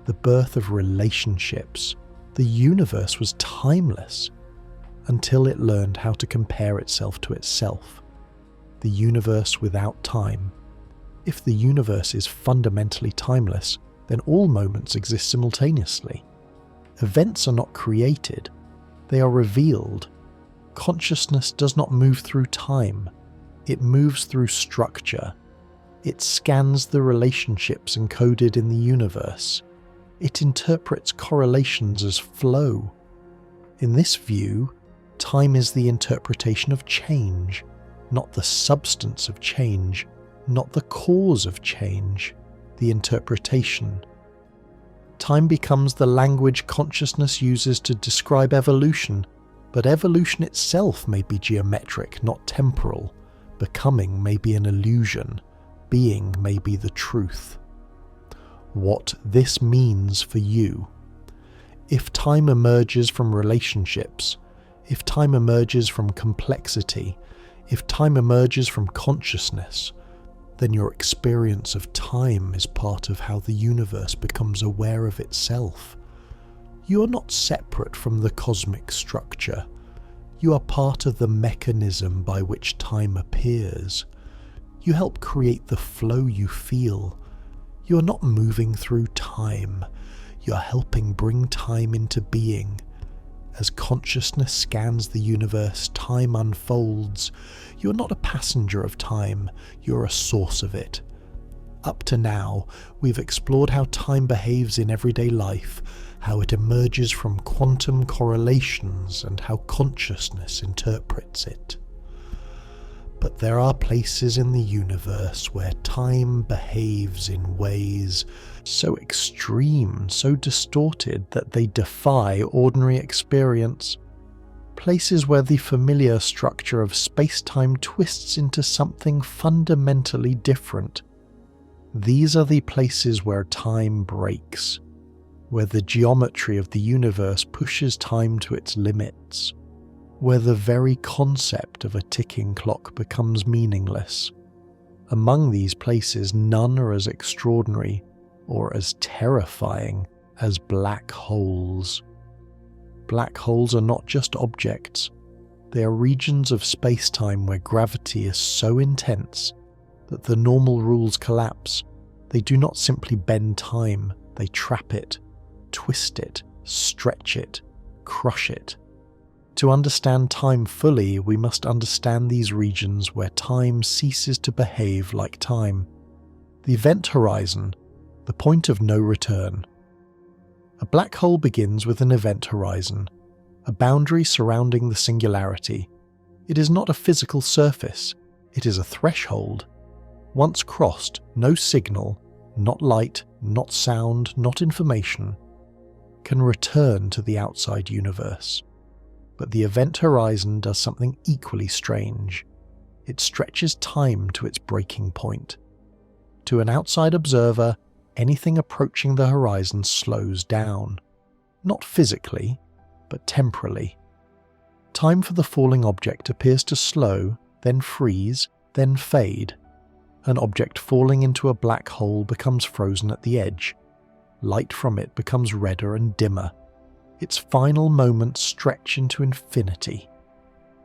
the birth of relationships. The universe was timeless until it learned how to compare itself to itself. The universe without time. If the universe is fundamentally timeless, then all moments exist simultaneously. Events are not created, they are revealed. Consciousness does not move through time, it moves through structure. It scans the relationships encoded in the universe. It interprets correlations as flow. In this view, time is the interpretation of change, not the substance of change, not the cause of change, the interpretation. Time becomes the language consciousness uses to describe evolution, but evolution itself may be geometric, not temporal. Becoming may be an illusion. Being may be the truth. What this means for you. If time emerges from relationships, if time emerges from complexity, if time emerges from consciousness, then your experience of time is part of how the universe becomes aware of itself. You are not separate from the cosmic structure. You are part of the mechanism by which time appears. You help create the flow you feel. You are not moving through time. You are helping bring time into being. As consciousness scans the universe, time unfolds. You're not a passenger of time, you're a source of it. Up to now, we've explored how time behaves in everyday life, how it emerges from quantum correlations, and how consciousness interprets it. But there are places in the universe where time behaves in ways so extreme, so distorted that they defy ordinary experience. Places where the familiar structure of space-time twists into something fundamentally different. These are the places where time breaks, where the geometry of the universe pushes time to its limits, where the very concept of a ticking clock becomes meaningless. Among these places, none are as extraordinary or as terrifying as black holes. Black holes are not just objects. They are regions of space-time where gravity is so intense that the normal rules collapse. They do not simply bend time, they trap it, twist it, stretch it, crush it. To understand time fully, we must understand these regions where time ceases to behave like time. The event horizon, the point of no return. A black hole begins with an event horizon, a boundary surrounding the singularity. It is not a physical surface, it is a threshold. Once crossed, no signal, not light, not sound, not information, can return to the outside universe. But the event horizon does something equally strange. It stretches time to its breaking point. To an outside observer, anything approaching the horizon slows down. Not physically, but temporally. Time for the falling object appears to slow, then freeze, then fade. An object falling into a black hole becomes frozen at the edge. Light from it becomes redder and dimmer. Its final moments stretch into infinity.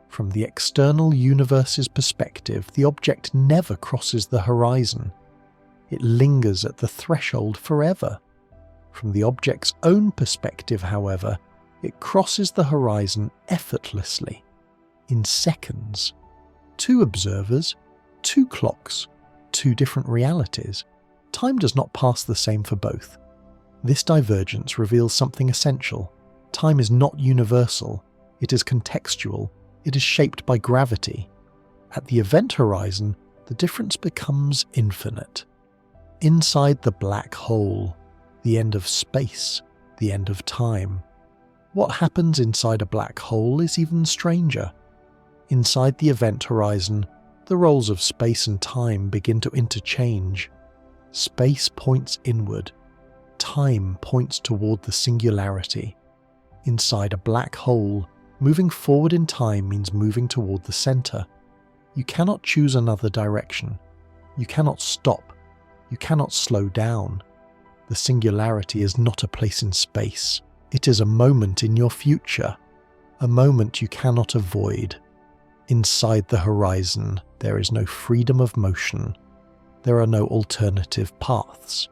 From the external universe's perspective, the object never crosses the horizon. It lingers at the threshold forever. From the object's own perspective, however, it crosses the horizon effortlessly, in seconds. Two observers, two clocks, two different realities. Time does not pass the same for both. This divergence reveals something essential. Time is not universal, it is contextual, it is shaped by gravity. At the event horizon, the difference becomes infinite. Inside the black hole, the end of space, the end of time. What happens inside a black hole is even stranger. Inside the event horizon, the roles of space and time begin to interchange. Space points inward. Time points toward the singularity. Inside a black hole, moving forward in time means moving toward the center. You cannot choose another direction. You cannot stop. You cannot slow down. The singularity is not a place in space. It is a moment in your future, a moment you cannot avoid. Inside the horizon, there is no freedom of motion. There are no alternative paths.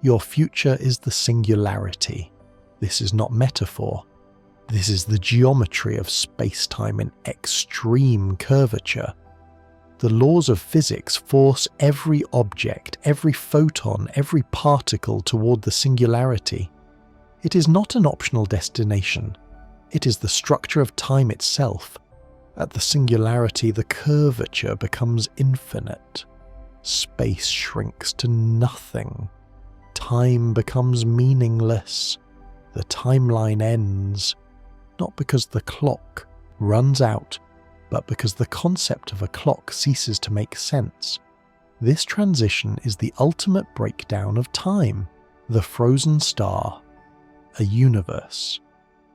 Your future is the singularity. This is not metaphor. This is the geometry of space-time in extreme curvature. The laws of physics force every object, every photon, every particle toward the singularity. It is not an optional destination. It is the structure of time itself. At the singularity, the curvature becomes infinite. Space shrinks to nothing. Time becomes meaningless. The timeline ends. Not because the clock runs out, but because the concept of a clock ceases to make sense. This transition is the ultimate breakdown of time. The frozen star, a universe.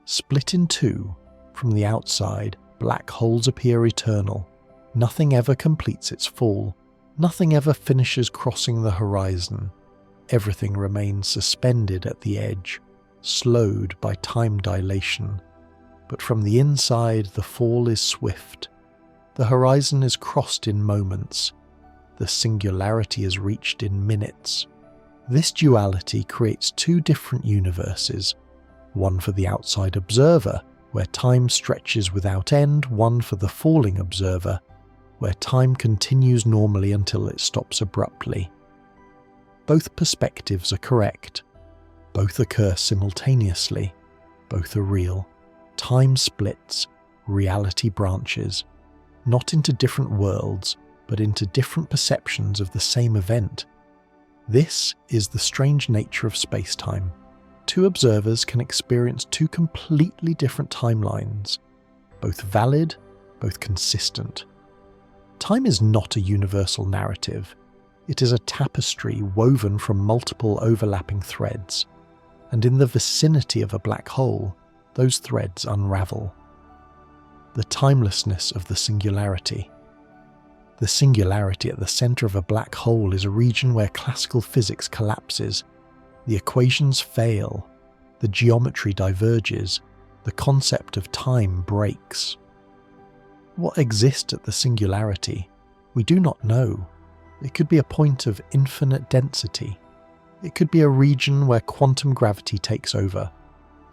Split in two, from the outside, black holes appear eternal. Nothing ever completes its fall. Nothing ever finishes crossing the horizon. Everything remains suspended at the edge, slowed by time dilation. But from the inside, the fall is swift. The horizon is crossed in moments. The singularity is reached in minutes. This duality creates two different universes, one for the outside observer, where time stretches without end, one for the falling observer, where time continues normally until it stops abruptly. Both perspectives are correct. Both occur simultaneously. Both are real. Time splits, reality branches, not into different worlds, but into different perceptions of the same event. This is the strange nature of spacetime. Two observers can experience two completely different timelines, both valid, both consistent. Time is not a universal narrative. It is a tapestry woven from multiple overlapping threads, and in the vicinity of a black hole, those threads unravel. The timelessness of the singularity. The singularity at the center of a black hole is a region where classical physics collapses. The equations fail, the geometry diverges, the concept of time breaks. What exists at the singularity? We do not know. It could be a point of infinite density. It could be a region where quantum gravity takes over.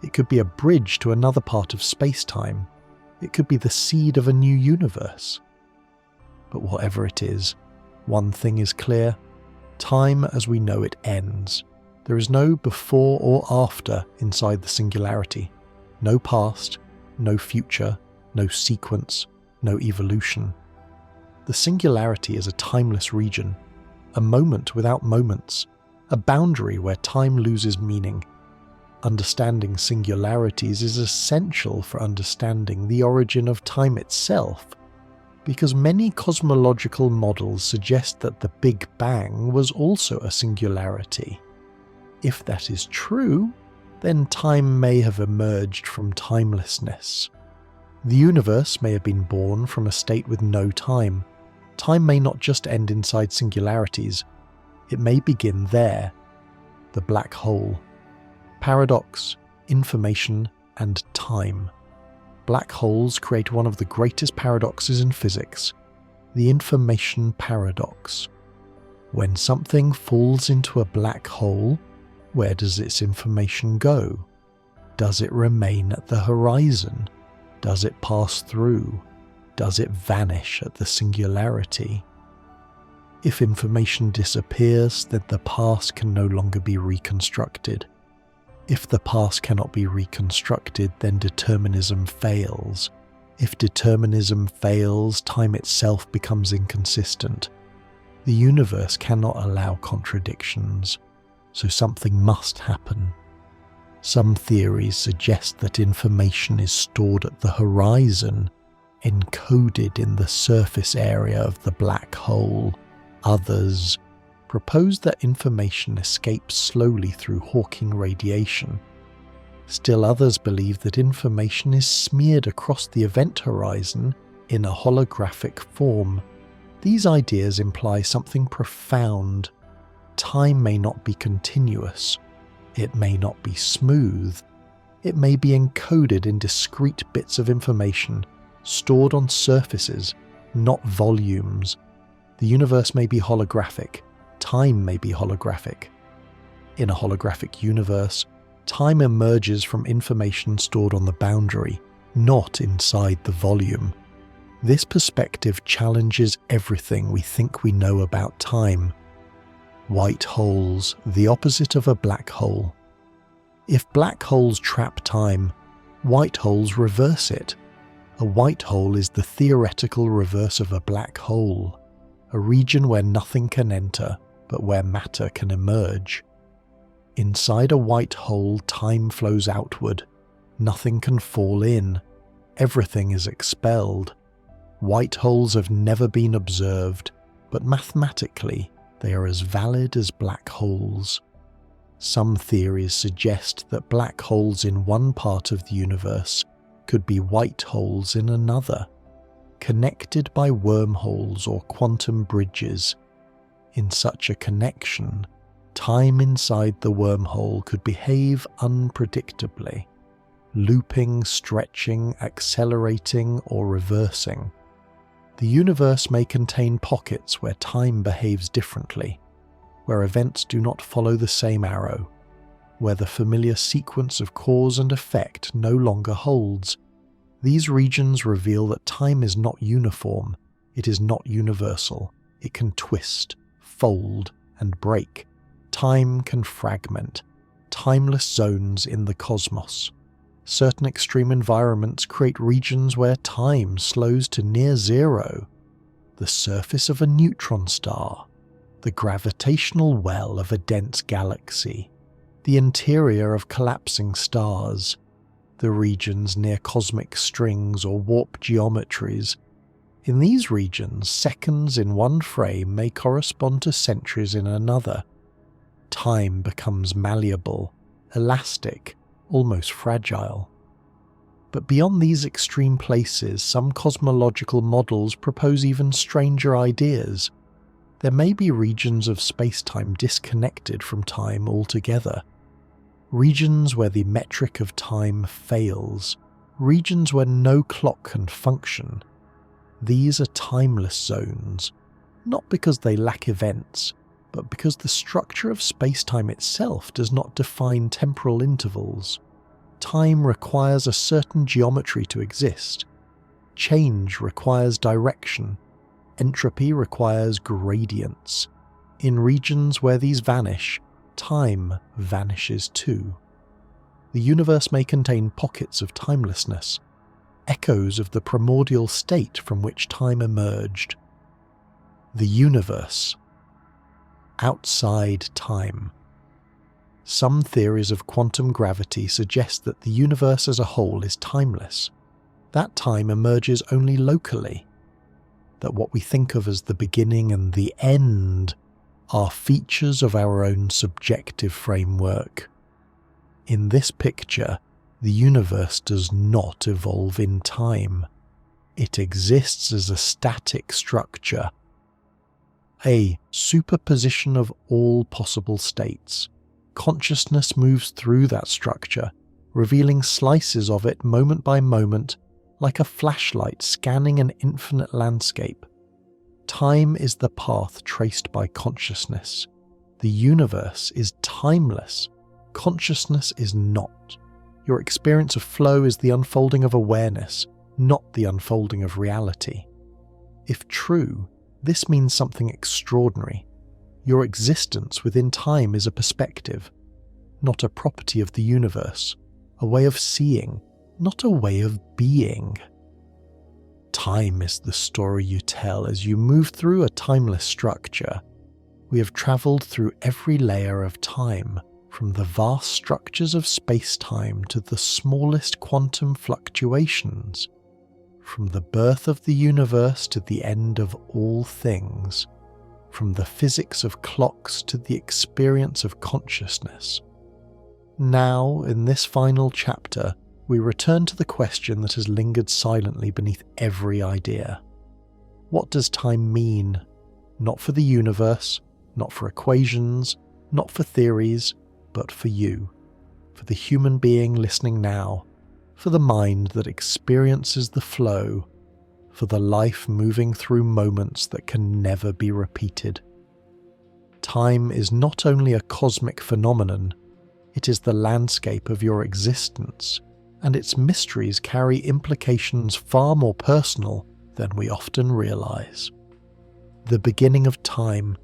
It could be a bridge to another part of space-time. It could be the seed of a new universe. But whatever it is, one thing is clear. Time as we know it ends. There is no before or after inside the singularity. No past, no future, no sequence, no evolution. The singularity is a timeless region, a moment without moments, a boundary where time loses meaning. Understanding singularities is essential for understanding the origin of time itself, because many cosmological models suggest that the Big Bang was also a singularity. If that is true, then time may have emerged from timelessness. The universe may have been born from a state with no time. Time may not just end inside singularities, it may begin there. The black hole. Paradox, information, and time. Black holes create one of the greatest paradoxes in physics, the information paradox. When something falls into a black hole, where does its information go? Does it remain at the horizon? Does it pass through? Does it vanish at the singularity? If information disappears, then the past can no longer be reconstructed. If the past cannot be reconstructed, then determinism fails. If determinism fails, time itself becomes inconsistent. The universe cannot allow contradictions, so something must happen. Some theories suggest that information is stored at the horizon, encoded in the surface area of the black hole. Others propose that information escapes slowly through Hawking radiation. Still others believe that information is smeared across the event horizon in a holographic form. These ideas imply something profound. Time may not be continuous. It may not be smooth. It may be encoded in discrete bits of information, stored on surfaces, not volumes. The universe may be holographic. Time may be holographic. In a holographic universe, time emerges from information stored on the boundary, not inside the volume. This perspective challenges everything we think we know about time. White holes, the opposite of a black hole. If black holes trap time, white holes reverse it. A white hole is the theoretical reverse of a black hole, a region where nothing can enter, but where matter can emerge. Inside a white hole, time flows outward. Nothing can fall in. Everything is expelled. White holes have never been observed, but mathematically, they are as valid as black holes. Some theories suggest that black holes in one part of the universe could be white holes in another, connected by wormholes or quantum bridges. In such a connection, time inside the wormhole could behave unpredictably, looping, stretching, accelerating, or reversing. The universe may contain pockets where time behaves differently, where events do not follow the same arrow, where the familiar sequence of cause and effect no longer holds. These regions reveal that time is not uniform, it is not universal. It can twist, fold, and break. Time can fragment. Timeless zones in the cosmos. Certain extreme environments create regions where time slows to near zero. The surface of a neutron star, the gravitational well of a dense galaxy, the interior of collapsing stars, the regions near cosmic strings or warp geometries. In these regions, seconds in one frame may correspond to centuries in another. Time becomes malleable, elastic, almost fragile. But beyond these extreme places, some cosmological models propose even stranger ideas. There may be regions of spacetime disconnected from time altogether. Regions where the metric of time fails. Regions where no clock can function. These are timeless zones, not because they lack events, but because the structure of spacetime itself does not define temporal intervals. Time requires a certain geometry to exist. Change requires direction. Entropy requires gradients. In regions where these vanish, time vanishes too. The universe may contain pockets of timelessness, echoes of the primordial state from which time emerged. The universe. Outside time. Some theories of quantum gravity suggest that the universe as a whole is timeless. That time emerges only locally. That what we think of as the beginning and the end are features of our own subjective framework. In this picture, the universe does not evolve in time. It exists as a static structure, a superposition of all possible states. Consciousness moves through that structure, revealing slices of it moment by moment, like a flashlight scanning an infinite landscape. Time is the path traced by consciousness. The universe is timeless. Consciousness is not. Your experience of flow is the unfolding of awareness, not the unfolding of reality. If true, this means something extraordinary. Your existence within time is a perspective, not a property of the universe, a way of seeing, not a way of being. Time is the story you tell as you move through a timeless structure. We have travelled through every layer of time, from the vast structures of space-time to the smallest quantum fluctuations, from the birth of the universe to the end of all things, from the physics of clocks to the experience of consciousness. Now, in this final chapter, we return to the question that has lingered silently beneath every idea. What does time mean? Not for the universe, not for equations, not for theories, but for you, for the human being listening now, for the mind that experiences the flow, for the life moving through moments that can never be repeated. Time is not only a cosmic phenomenon, it is the landscape of your existence, and its mysteries carry implications far more personal than we often realize. The beginning of time.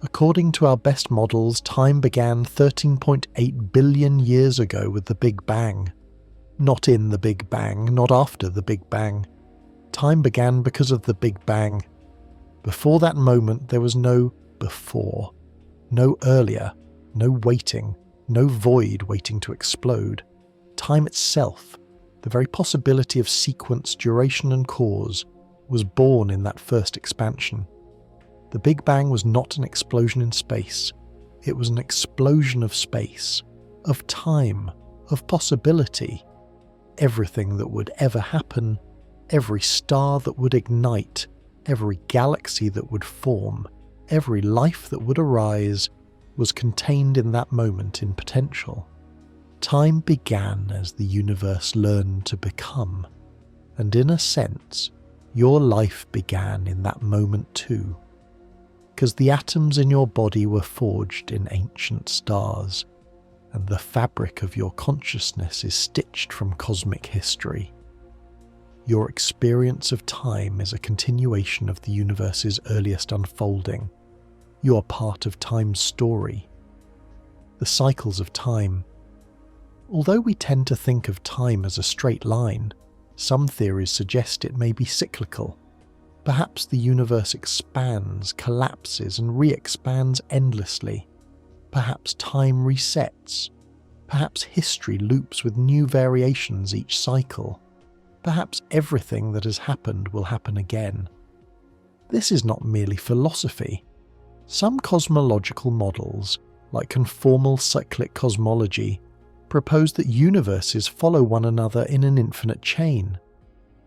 According to our best models, time began 13.8 billion years ago with the Big Bang. Not in the Big Bang, not after the Big Bang. Time began because of the Big Bang. Before that moment, there was no before, no earlier, no waiting, no void waiting to explode. Time itself, the very possibility of sequence, duration and cause, was born in that first expansion. The Big Bang was not an explosion in space. It was an explosion of space, of time, of possibility. Everything that would ever happen, every star that would ignite, every galaxy that would form, every life that would arise, was contained in that moment in potential. Time began as the universe learned to become, and in a sense, your life began in that moment too. Because the atoms in your body were forged in ancient stars, and the fabric of your consciousness is stitched from cosmic history. Your experience of time is a continuation of the universe's earliest unfolding. You are part of time's story. The cycles of time. Although we tend to think of time as a straight line, some theories suggest it may be cyclical. Perhaps the universe expands, collapses, and re-expands endlessly. Perhaps time resets. Perhaps history loops with new variations each cycle. Perhaps everything that has happened will happen again. This is not merely philosophy. Some cosmological models, like conformal cyclic cosmology, propose that universes follow one another in an infinite chain.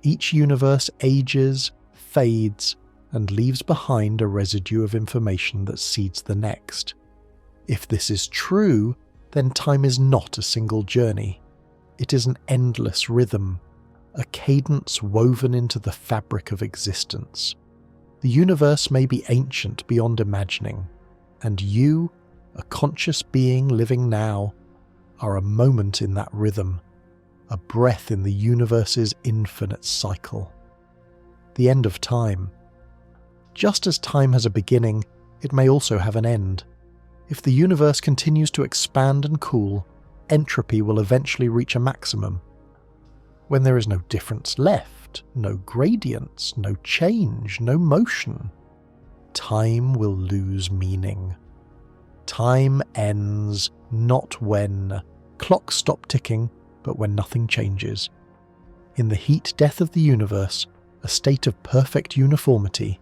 Each universe ages, fades, and leaves behind a residue of information that seeds the next. If this is true, then time is not a single journey. It is an endless rhythm, a cadence woven into the fabric of existence. The universe may be ancient beyond imagining, and you, a conscious being living now, are a moment in that rhythm, a breath in the universe's infinite cycle. The end of time. Just as time has a beginning, it may also have an end. If the universe continues to expand and cool, entropy will eventually reach a maximum. When there is no difference left, no gradients, no change, no motion, time will lose meaning. Time ends not when clocks stop ticking, but when nothing changes. In the heat death of the universe, a state of perfect uniformity,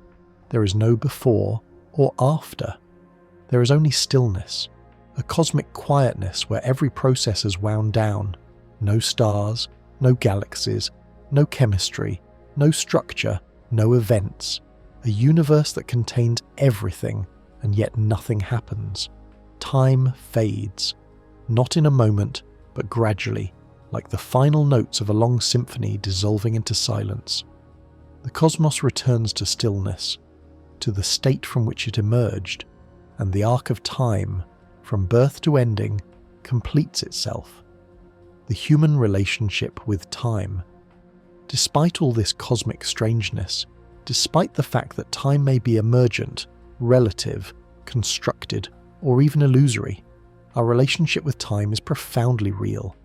there is no before or after. There is only stillness, a cosmic quietness where every process is wound down. No stars, no galaxies, no chemistry, no structure, no events. A universe that contains everything, and yet nothing happens. Time fades, not in a moment, but gradually, like the final notes of a long symphony dissolving into silence. The cosmos returns to stillness, to the state from which it emerged, and the arc of time, from birth to ending, completes itself. The human relationship with time. Despite all this cosmic strangeness, despite the fact that time may be emergent, relative, constructed, or even illusory, our relationship with time is profoundly real.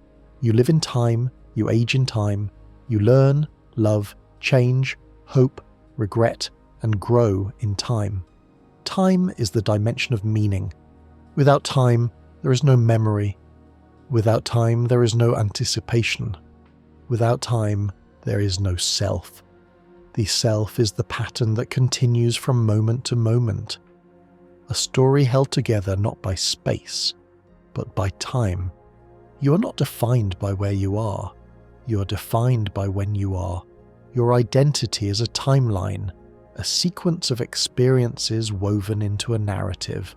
You live in time, you age in time, you learn, love, change, hope, regret, and grow in time. Time is the dimension of meaning. Without time, there is no memory. Without time, there is no anticipation. Without time, there is no self. The self is the pattern that continues from moment to moment. A story held together not by space, but by time. You are not defined by where you are. You are defined by when you are. Your identity is a timeline, a sequence of experiences woven into a narrative.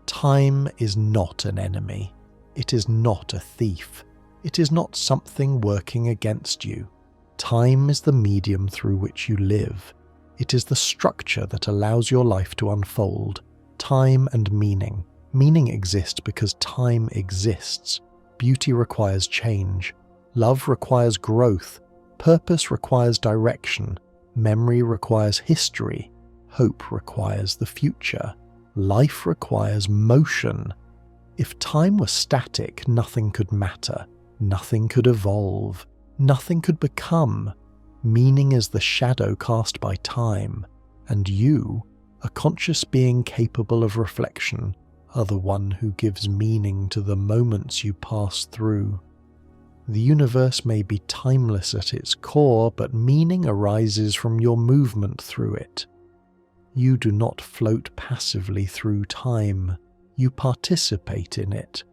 Time is not an enemy. It is not a thief. It is not something working against you. Time is the medium through which you live. It is the structure that allows your life to unfold. Time and meaning. Meaning exist because time exists. Beauty requires change. Love requires growth. Purpose requires direction. Memory requires history. Hope requires the future. Life requires motion. If time were static, nothing could matter. Nothing could evolve. Nothing could become. Meaning is the shadow cast by time, and you, a conscious being capable of reflection, are the one who gives meaning to the moments you pass through. The universe may be timeless at its core, but meaning arises from your movement through it. You do not float passively through time. You participate in it.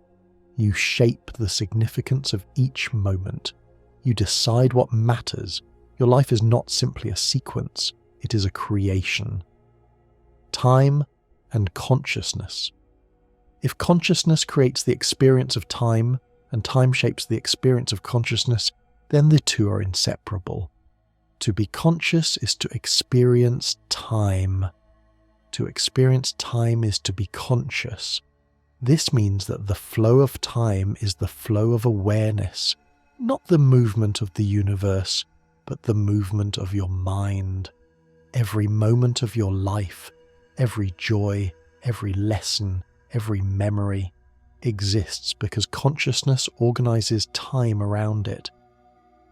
You shape the significance of each moment. You decide what matters. Your life is not simply a sequence, it is a creation. Time and consciousness. If consciousness creates the experience of time, and time shapes the experience of consciousness, then the two are inseparable. To be conscious is to experience time. To experience time is to be conscious. This means that the flow of time is the flow of awareness, not the movement of the universe, but the movement of your mind. Every moment of your life, every joy, every lesson, every memory exists because consciousness organizes time around it.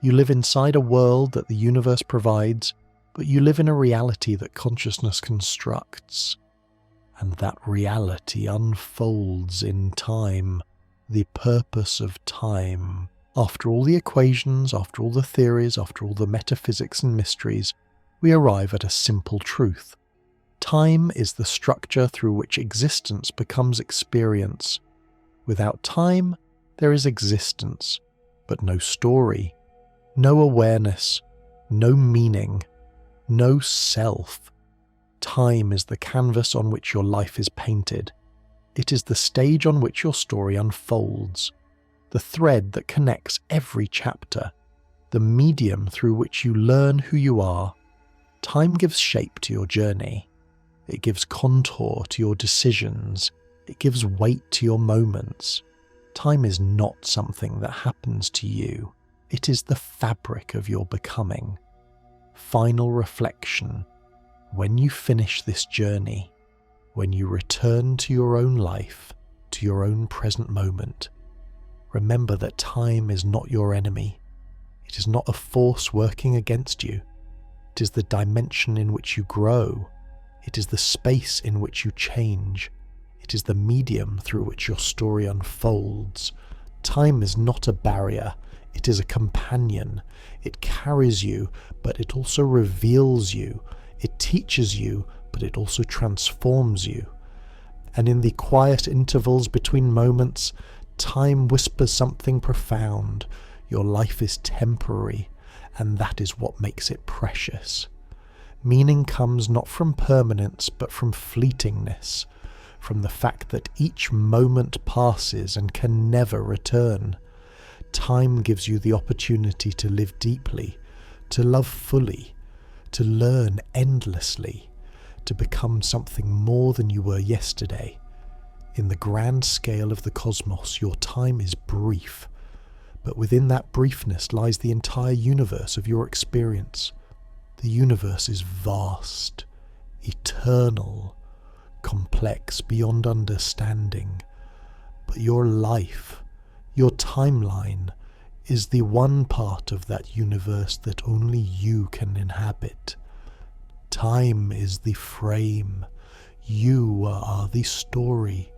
You live inside a world that the universe provides, but you live in a reality that consciousness constructs. And that reality unfolds in time, the purpose of time. After all the equations, after all the theories, after all the metaphysics and mysteries, we arrive at a simple truth. Time is the structure through which existence becomes experience. Without time, there is existence, but no story, no awareness, no meaning, no self. Time is the canvas on which your life is painted. It is the stage on which your story unfolds, the thread that connects every chapter, the medium through which you learn who you are. Time gives shape to your journey. It gives contour to your decisions. It gives weight to your moments. Time is not something that happens to you. It is the fabric of your becoming. Final reflection. When you finish this journey, when you return to your own life, to your own present moment, remember that time is not your enemy. It is not a force working against you. It is the dimension in which you grow. It is the space in which you change. It is the medium through which your story unfolds. Time is not a barrier. It is a companion. It carries you, but it also reveals you. It teaches you, but it also transforms you. And in the quiet intervals between moments, time whispers something profound. Your life is temporary, and that is what makes it precious. Meaning comes not from permanence, but from fleetingness, from the fact that each moment passes and can never return. Time gives you the opportunity to live deeply, to love fully, to learn endlessly, to become something more than you were yesterday. In the grand scale of the cosmos, your time is brief, but within that briefness lies the entire universe of your experience. The universe is vast, eternal, complex beyond understanding, but your life, your timeline, is the one part of that universe that only you can inhabit. Time is the frame. You are the story.